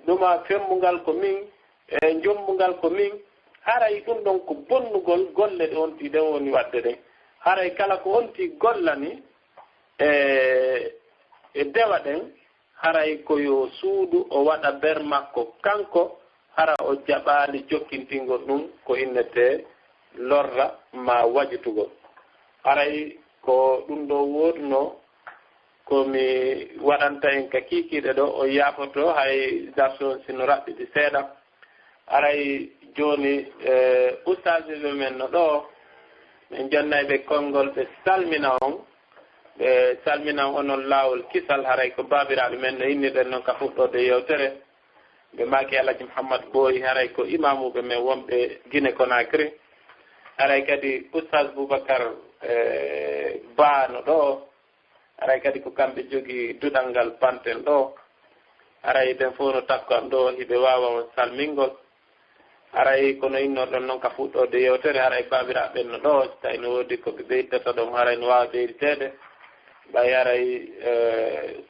ɗuma fembungal ko min e jombungal ko min haray ɗum ɗon ko bonnugol golle ɗe on ti ɗen woni wadde ɗen haray kala ko on ti gollani e dewa ɗen haray koyo suudu o waɗa ber makko kanko hara o jaɓaali jokkintingol ɗum ko innete lorra ma wajutugol haray ko ɗum ɗo woodno komi waɗanta en ka kiikiiɗe ɗo o yaafoto hay garson sino raɓɓiɗi seeɗa aray jooni ustaasiɓe men no ɗo min jonnayɓe konngol ɓe salmina on ɓe salmina onon laawol kisal haray ko baabiraaɓe men no inniɗen noon ka fuɗɗode yewtere ɓe maaki Alaji Mouhammad Boy haray ko imamuɓe men wonɓe Guinée Conakry haray kadi oustage Boubacar baano ɗo aray kadi ko kamɓe jogii duɗal ngal panten ɗo aray ɓen fof no takkan ɗo hiɓe waawa on salmingol aray kono innoɗon noon ka fuɗɗode yewtere haray baabiraaɓe ɓen no ɗo tawi no woodi ko ɓe ɓeydata ɗon haray no waawa ɓeyditeede ɓay aray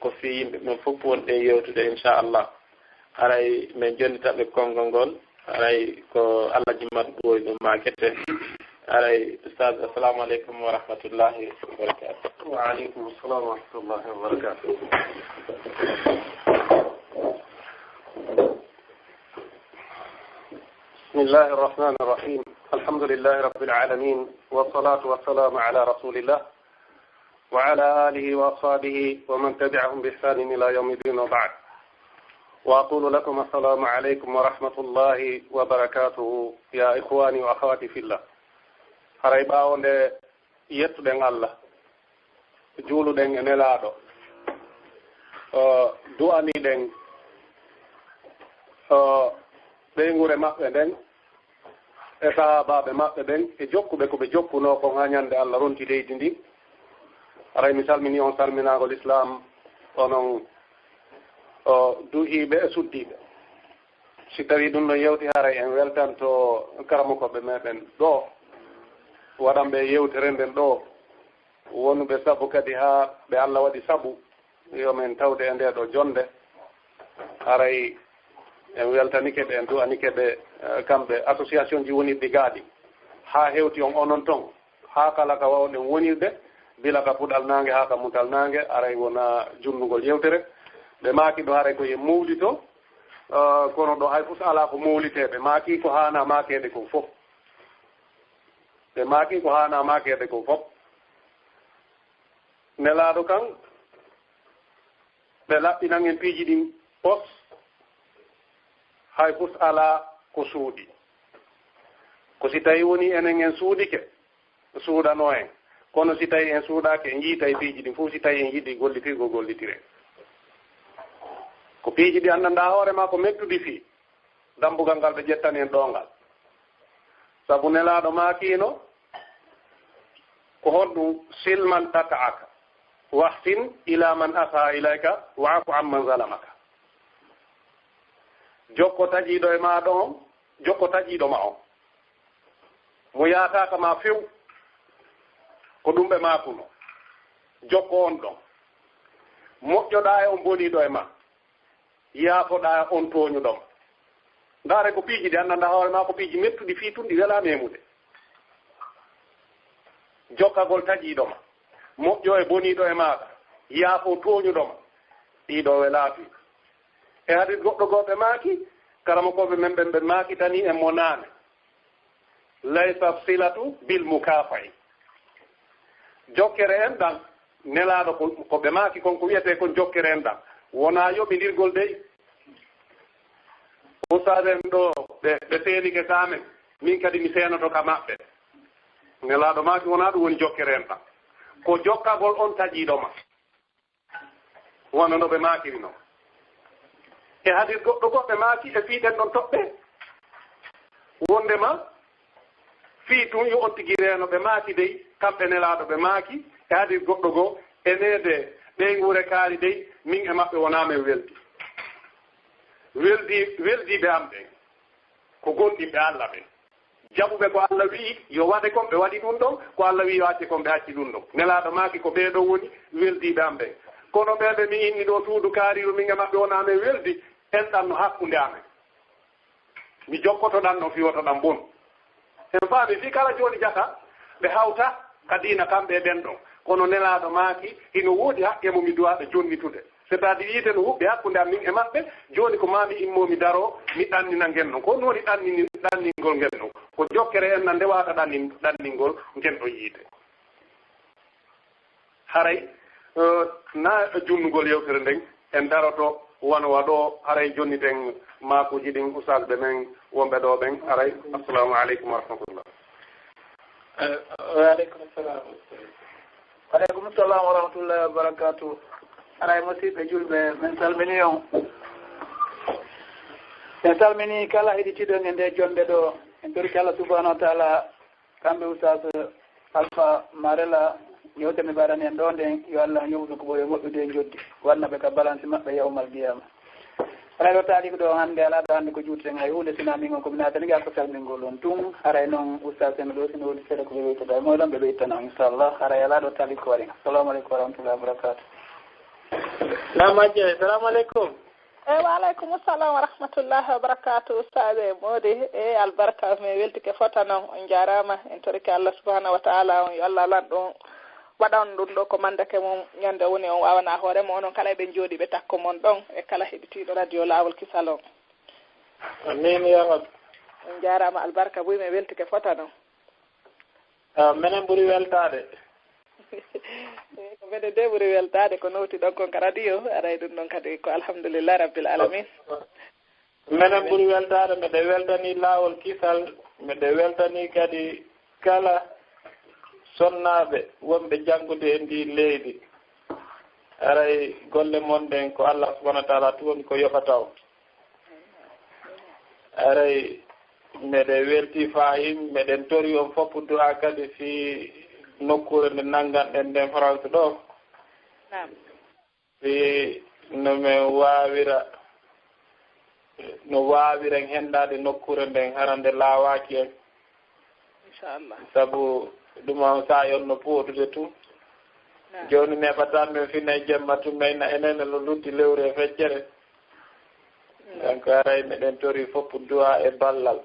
ko fi yimɓe ɓen fof wonɗe yewtude inchallah aray min jonnitaɓe konngol ngol aray ko Alaji Mouhammad Boy ɗum makete aray oustaz assalamu aleykum wa rahmatullahi wa barakatuh. Wa aleykum assalam wa rahmatullahi wa barakatuh. Bismillahi arrahmani arrahim. Alhamdulillahi rabbil alamin wassalatu wassalamu ala rasulillah wa ala alihi wa ashabihi wa man tabi'ahum bi ihsanin ila yawmiddin wa ba'd. وأقول لكم السلام عليكم ورحمة الله وبركاته يا إخواني وأخواتي في الله harayɓa onde yettuɗen Allah juuluɗen e nelaɗo du'aniɗen ɓeygure maɓɓe nden e sahabaɓe maɓɓe ɓen e jokkuɓe koɓe jokkuno kon ha ñande Allah ronti leydi ndi haray mi salmini on salminagol islam onon duhiɓe e suddiɓe si tawi ɗum ɗon yewti haray en weltanto karamokoɓe meɗen ɗo waɗanɓe yewtere nden ɗo wonuɓe sabu kadi ha ɓe Allah waɗi sabu yomin tawde e nde ɗo jonde haray en weltanike ɓe en du'anike ɓe kamɓe association ji wonirɗi gaaɗi ha hewti on onon ton ha kala ka wawɗen wonirde bila ka puɗal nangue ha ka mutal nangue aray wona junnugol yewtere ɓe maaki ɗo haray koye mawlito kono ɗo hay fof ala ko mawliteɓe maaki ko hana makede ko fof ɓe maaki ko hana makede ko fof nelaɗo kan ɓe laɓɓinan en piiji ɗin pos hay fof ala ko suuɗi ko si tawi woni enen en suuɗike suuɗano en kono si tawi en suuɗake en jiita e piiji ɗin fof si tawi en yiɗi gollitirgo gollitire ko piiji ɗi anndanɗa hoore ma ko mettudi fii dambugal ngal ɓe ƴettani en ɗongal sabu nelaɗo maakino ko honɗum silman takaaka wahsin ila man asa ilayka waafu amman zalamaka jokko taƴiɗo e maɗo on jokko taƴiɗo ma on mo yaataka ma few ko ɗum ɓe maakuno jokko on ɗon moƴƴoɗa e on boniɗo e ma yaafoɗa on tooñuɗoma ndaare ko piiji ɗi anndanɗa hoore ma ko piiji mettuɗi fii tun ɗi wela memude jokkagol taƴiɗoma moƴƴo e boniɗo e maɗa yaafo tooñuɗoma ɗiɗo welaafi e hadi goɗɗo goɓe maaki karama koɓe men ɓen ɓe maakitani en mo naane laysa silatu bil mukafay jokkere en ɗan nelaɗo ko ɓe maaki kon ko wiyete kon jokkere en ɗan wona yoɓidirgol dey ustaden ɗo ɓe seenike kamen min kadi mi seenoto ka maɓɓe nelaɗo maaki wona ɗum woni jokkere en ɗan ko jokkagol on taƴiɗoma wona no ɓe maakiri noon e hadir goɗɗo goɓɓe maaki e fiiɗen ɗon toɓɓe wondema fii tun yo on tigi reeno ɓe maaki dey kamɓe nelaaɗo ɓe maaki e hadir goɗɗo goo eneede ɗen wure kaari dey min e maɓɓe wonaamen weldiiɓe am ɓen ko gonɗinɓe Allah ɓen jaɓuɓe ko Allah wii yo waɗe kon ɓe waɗi ɗum ɗon ko Allah wii yo acce kon ɓe acci ɗum ɗon nelaaɗo maaki ko ɓeeɗo woni weldiiɓe am ɓen kono ɓeɓe mi inni ɗo suudu kaariru min e maɓɓe wonaamen weldi enɗan no hakkunde amen mi jokkotoɗan no fiwotoɗan bon en faami fi kala jooni jata ɓe hawta ka diina kamɓe e ɓen ɗon kono nelaaɗo maaki hino woodi haqqe mo mi duwaɓe jonnitude c' est à dire yiite no huɓɓe hakkunde am min e maɓɓe jooni ko mami immomi daro mi ɗannina ngen ɗon ko ɗum woni ɗanningol ngen ɗon ko jokkere en na ndewata ɗanningol ngen ɗo yiite haray na junnugol yewtere nden en daroto wono waɗo haray jonniten maakuji ɗin usalɓe men wonɓe ɗo ɓen haray assalamu aleykum wa rahmatullah waaleykum salam aleykum salam wa rahmatullahi wa barakatuh aray musidɓe julɓe min salmini on en salmini kala heɗitiɗon e nde jonde ɗo en torki Allah subhanahu wa taala kamɓe oustas alpha marela ñewtemi mbaɗani en ɗo nden yo Allah ñowɗu ko ɓoyo moƴƴude e joddi wannaɓe ka balance maɓɓe yawmal qiyama aray ɗo taali ko ɗo hannde ala ɗo hannde ko juuteten hay hunde sina min on komi nataniga ko salmingol on tun haray noon oustas en ɗo sino woni seeɗa ko ɓe wiytoɗa e moɗon ɓe ɓeytano inchallah haray ala ɗo taali ko waɗi assalamu aleykum wa rahmatullahi wa barakatuh namajje assalamu aleykum wa aleykum assalam wa rahmatullahi wa barakatuh ustade moodi e albarka mi weltike fota noon on jarama en toriki Allah subhanahu wa taala on yo Allah lan ɗum waɗan ɗum ɗo ko mandake mum ñande woni on wawana hoorema onon kala eɓen jooɗi ɓe takko mon ɗon e kala heɓitiɗo radio lawol kisal on amin ya rab on jarama albarka boyi mi weltike fota noon minen ɓuuri weltade ko mbeɗe de ɓuuri weltade ko nowti ɗon kon ka radio aray ɗum ɗon kadi ko alhamdulillah rabbil alamin minen ɓuuri weltade mbeɗe weltani laawol kisal mbeɗe weltani kadi kala sonnaɓe wonɓe janngude e ndi leydi aray golle mon ɗen ko Allah subahanahu wa taala tuwoni ko yoɓataw aray mbeɗe welti fayim mbeɗen tori on fof du'a kadi fi nokkure nde nannganɗen nden France ɗo fi no wawiren henndade nokkure nden harande laawaki en inchallah sabu ɗum on sa yonno pootude tun joni neɓatan min finay jemma tummayna enene no luddi lewru e feccere donc aray meɗen tori fopp du'a e ballal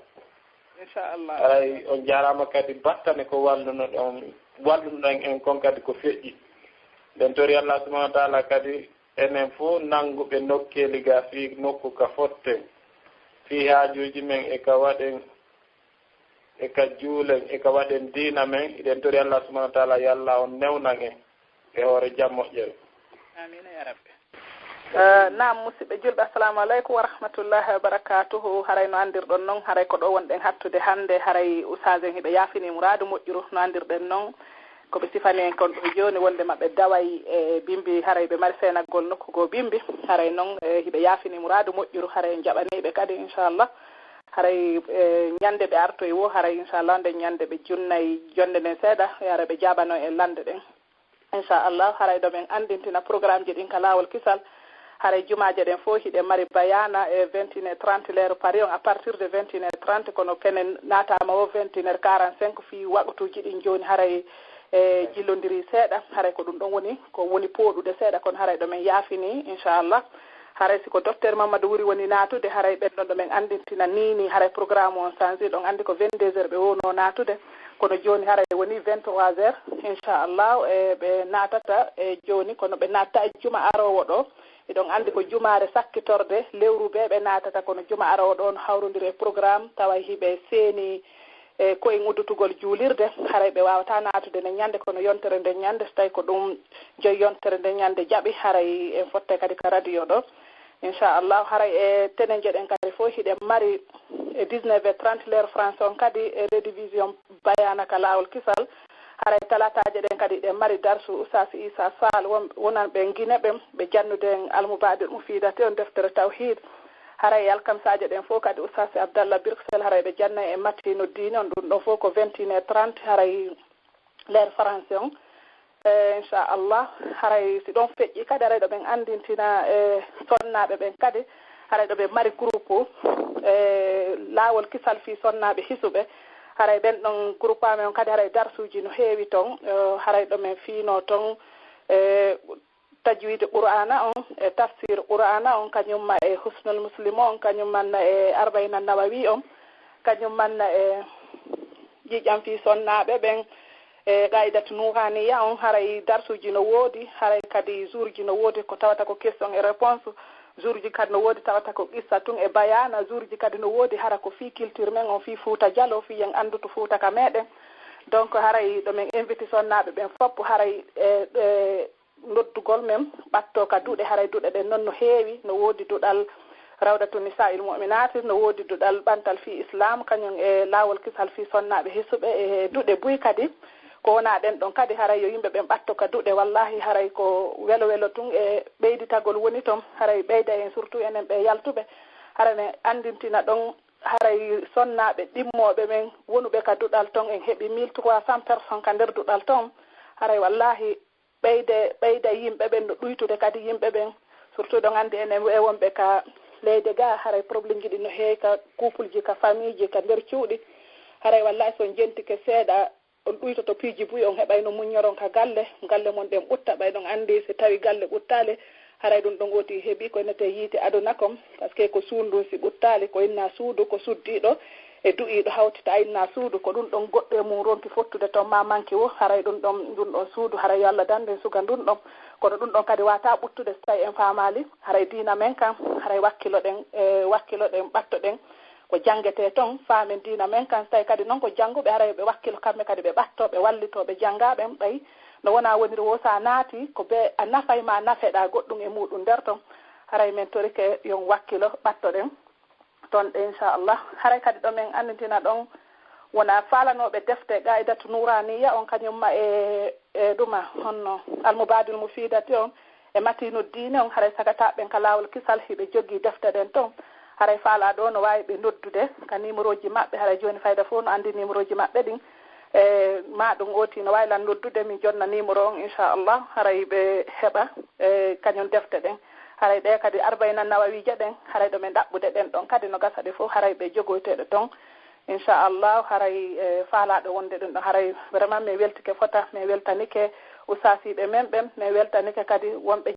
inchallah aray on jarama kadi battane ko wallunoɗen en kon kadi ko feƴƴi nden tori Allah subahanahu wa taala kadi enen fof nannguɓe nokkeli ga fi nokku ka fotten fi haajuji men e ka waɗen e ka juulen e ka waɗen diina men eɗen tori Allah subahanahu wa taala yalla on newnan en e hoore jam moƴƴere amina ya rabbi naam musidɓe julɓe assalamu aleykum wa rahmatullahi wa barakatuhu haray no andirɗon noon haray ko ɗo wonɗen hattude hannde haray usage en hiɓe yaafini mouradu moƴƴuru no andirɗen noon koɓe sifani en kon ɗo joni wonde maɓe daway e bimbi haray ɓe mari senagol nokkugo bimbi haray noon hiɓe yaafini mouradu moƴƴuru haray jaɓaniɓe kadi inchallah haray ñande ɓe artoy wo haray inchallah nde ñande ɓe junnayi jonde nden seeɗa haray ɓe jaɓano e lande ɗen inchallah haray ɗo men andintina programme ji ɗin ka lawol kisal haray jumaje ɗen fof hiɗe mari bayana e 21h30 l'heure pari on à partir de 21h30 kono kenen natama o 21h45 fi waqtuji ɗin joni haray e jillodiri seeɗa haray ko ɗum ɗon woni ko woni pooɗude seeɗa kono haray ɗo men yaafini inchallah haray siko docteur Mamadou wuri woni natude haray ɓen ɗon ɗo men andintina nini haray programme on changi ɗon andi ko 22h ɓe wowno natude kono joni haray woni 23h inchallah e ɓe natata e joni kono ɓe natta e juma arowo ɗo eɗon andi ko jumare sakkitorde lewru ɓe natata kono juma arowo ɗo no hawrodiri e programme tawa hiɓe seeni e koye uddutugol juulirde haray ɓe wawata natude nde ñande kono yontere nde ñande so tawi ko ɗum joyi yontere nde ñande jaaɓi haray en fotte kadi ka radio ɗo inchallah haray e tenen jeɗen kadi fof hiɗen mari e 19h30 l'heure France on kadi e redivision bayana ka lawol kisal haray talataje ɗen kadi ɗen mari darsu oustas Issa Sall wonan ɓe guine ɓe jannude en almubaɗir mufidate on deftere tawhid haray alkamsaje ɗen fof kadi oustaz Abdallah Birksel haray ɓe janna e matti no diine on ɗum ɗon fof ko 21h30 haray l'heure français on inchallah haray si ɗon feƴƴi kadi haray ɗo ɓen andintina sonnaɓe ɓen kadi haray ɗo ɓe mari groupe laawol kisal fi sonnaɓe hisuɓe haray ɓen ɗon groupe amen on kadi haray darsuji no heewi toon haray ɗo men fiino toon tajwide qur'ana on e tafsir qur'ana on kañumma e husnul muslim on kañum manna e arbaina nawawi on kañum manna e jiƴam fi sonnaɓe ɓen e qaidatu nuhaniya on haray darsuji no woodi haray kadi jour ji no woodi ko tawata ko question et réponse jour ji kadi no woodi tawata ko qissa tun e bayana jour ji kadi no woodi hara ko fi culture men on fi Fouta Diallo fi yen andu to Fouta ka meɗen donc haray ɗo men invité sonnaɓe ɓen fopp haray noddugol men ɓatto ka duuɗe haray duuɗe ɗen noon no heewi no woodi duɗal rawdatu nisa'il mu'minati no woodi duɗal ɓantal fi islam kañum e laawol kisal fi sonnaɓe hisuɓe e duuɗe buy kadi ko wona ɗen ɗon kadi haray yo yimɓe ɓen ɓatto ka duuɗe wallahi haray ko welo welo tun e ɓeyditagol woni toon haray ɓeyda en surtout enen ɓe yaltuɓe haray ne andintina ɗon haray sonnaɓe ɗimmoɓe men wonuɓe ka duɗal ton en heeɓi 1300 personnes ka nder duɗal ton haray wallahi ɓeyda yimɓe ɓen no ɗuytude kadi yimɓe ɓen surtout ɗon andi enen e wonɓe ka leyde ga haray probléme ji ɗi no heewi ka couple ji ka famille ji ka nder cuuɗi haray wallahi son jentike seeɗa on ɗuytoto piiji buy on heɓay no muñoron ka galle mon ɗen ɓutta ɓay ɗon andi si tawi galle ɓuttali haray ɗum ɗon goti heeɓi ko nete yiite aduna kom par ce que ko suundu si ɓuttali ko inna suudu ko suddiɗo e du'iɗo hawtita inna suudu ko ɗum ɗon goɗɗo e mum ronki fottude toon ma manque wo haray ɗum ɗon suudu haray yo Allah dande suga ɗum ɗon kono ɗum ɗon kadi wata ɓuttude so tawi en famali haray diina men kan haray wakkilo ɗen ɓatto ɗen ko jangete toon faamen diina men kan so tawi kadi noon ko jannguɓe haray ɓe wakkilo kamɓe kadi ɓe ɓatto ɓe wallitoɓe janngaɓen ɓay no wona woniri wo sa naati ko be a nafay ma nafeɗa goɗɗum e muɗum nder toon haray men torike yon wakkilo ɓatto ɗen toon ɗe inchallah haray kadi ɗo men anditina ɗon wona falanoɓe defte qaidatu nuraniya on kañumma e ɗuma honno almubadil mufidati on e matinu diine on haray sagataɓen ka lawol kisal hiɓe jogui defte ɗen toon haray faala ɗo no wawi ɓe noddude ka numéro ji maɓɓe haray joni fayda fof no andi numéro ji maɓɓe ɗin ma ɗum oti no wawi lan noddude min jonna numéro on inchallah haray ɓe heɓa kañum defte ɗen haray ɗe kadi arbayna nawawije ɗen haray ɗo men ɗaɓɓude ɗen ɗon kadi no gasa ɗe fof haray ɓe jogoyteɗe toon inchallah haray faalaɗo wonde ɗum ɗon haray vraiment min weltike fota min weltanike usasiɓe men ɓen min weltanike kadi wonɓe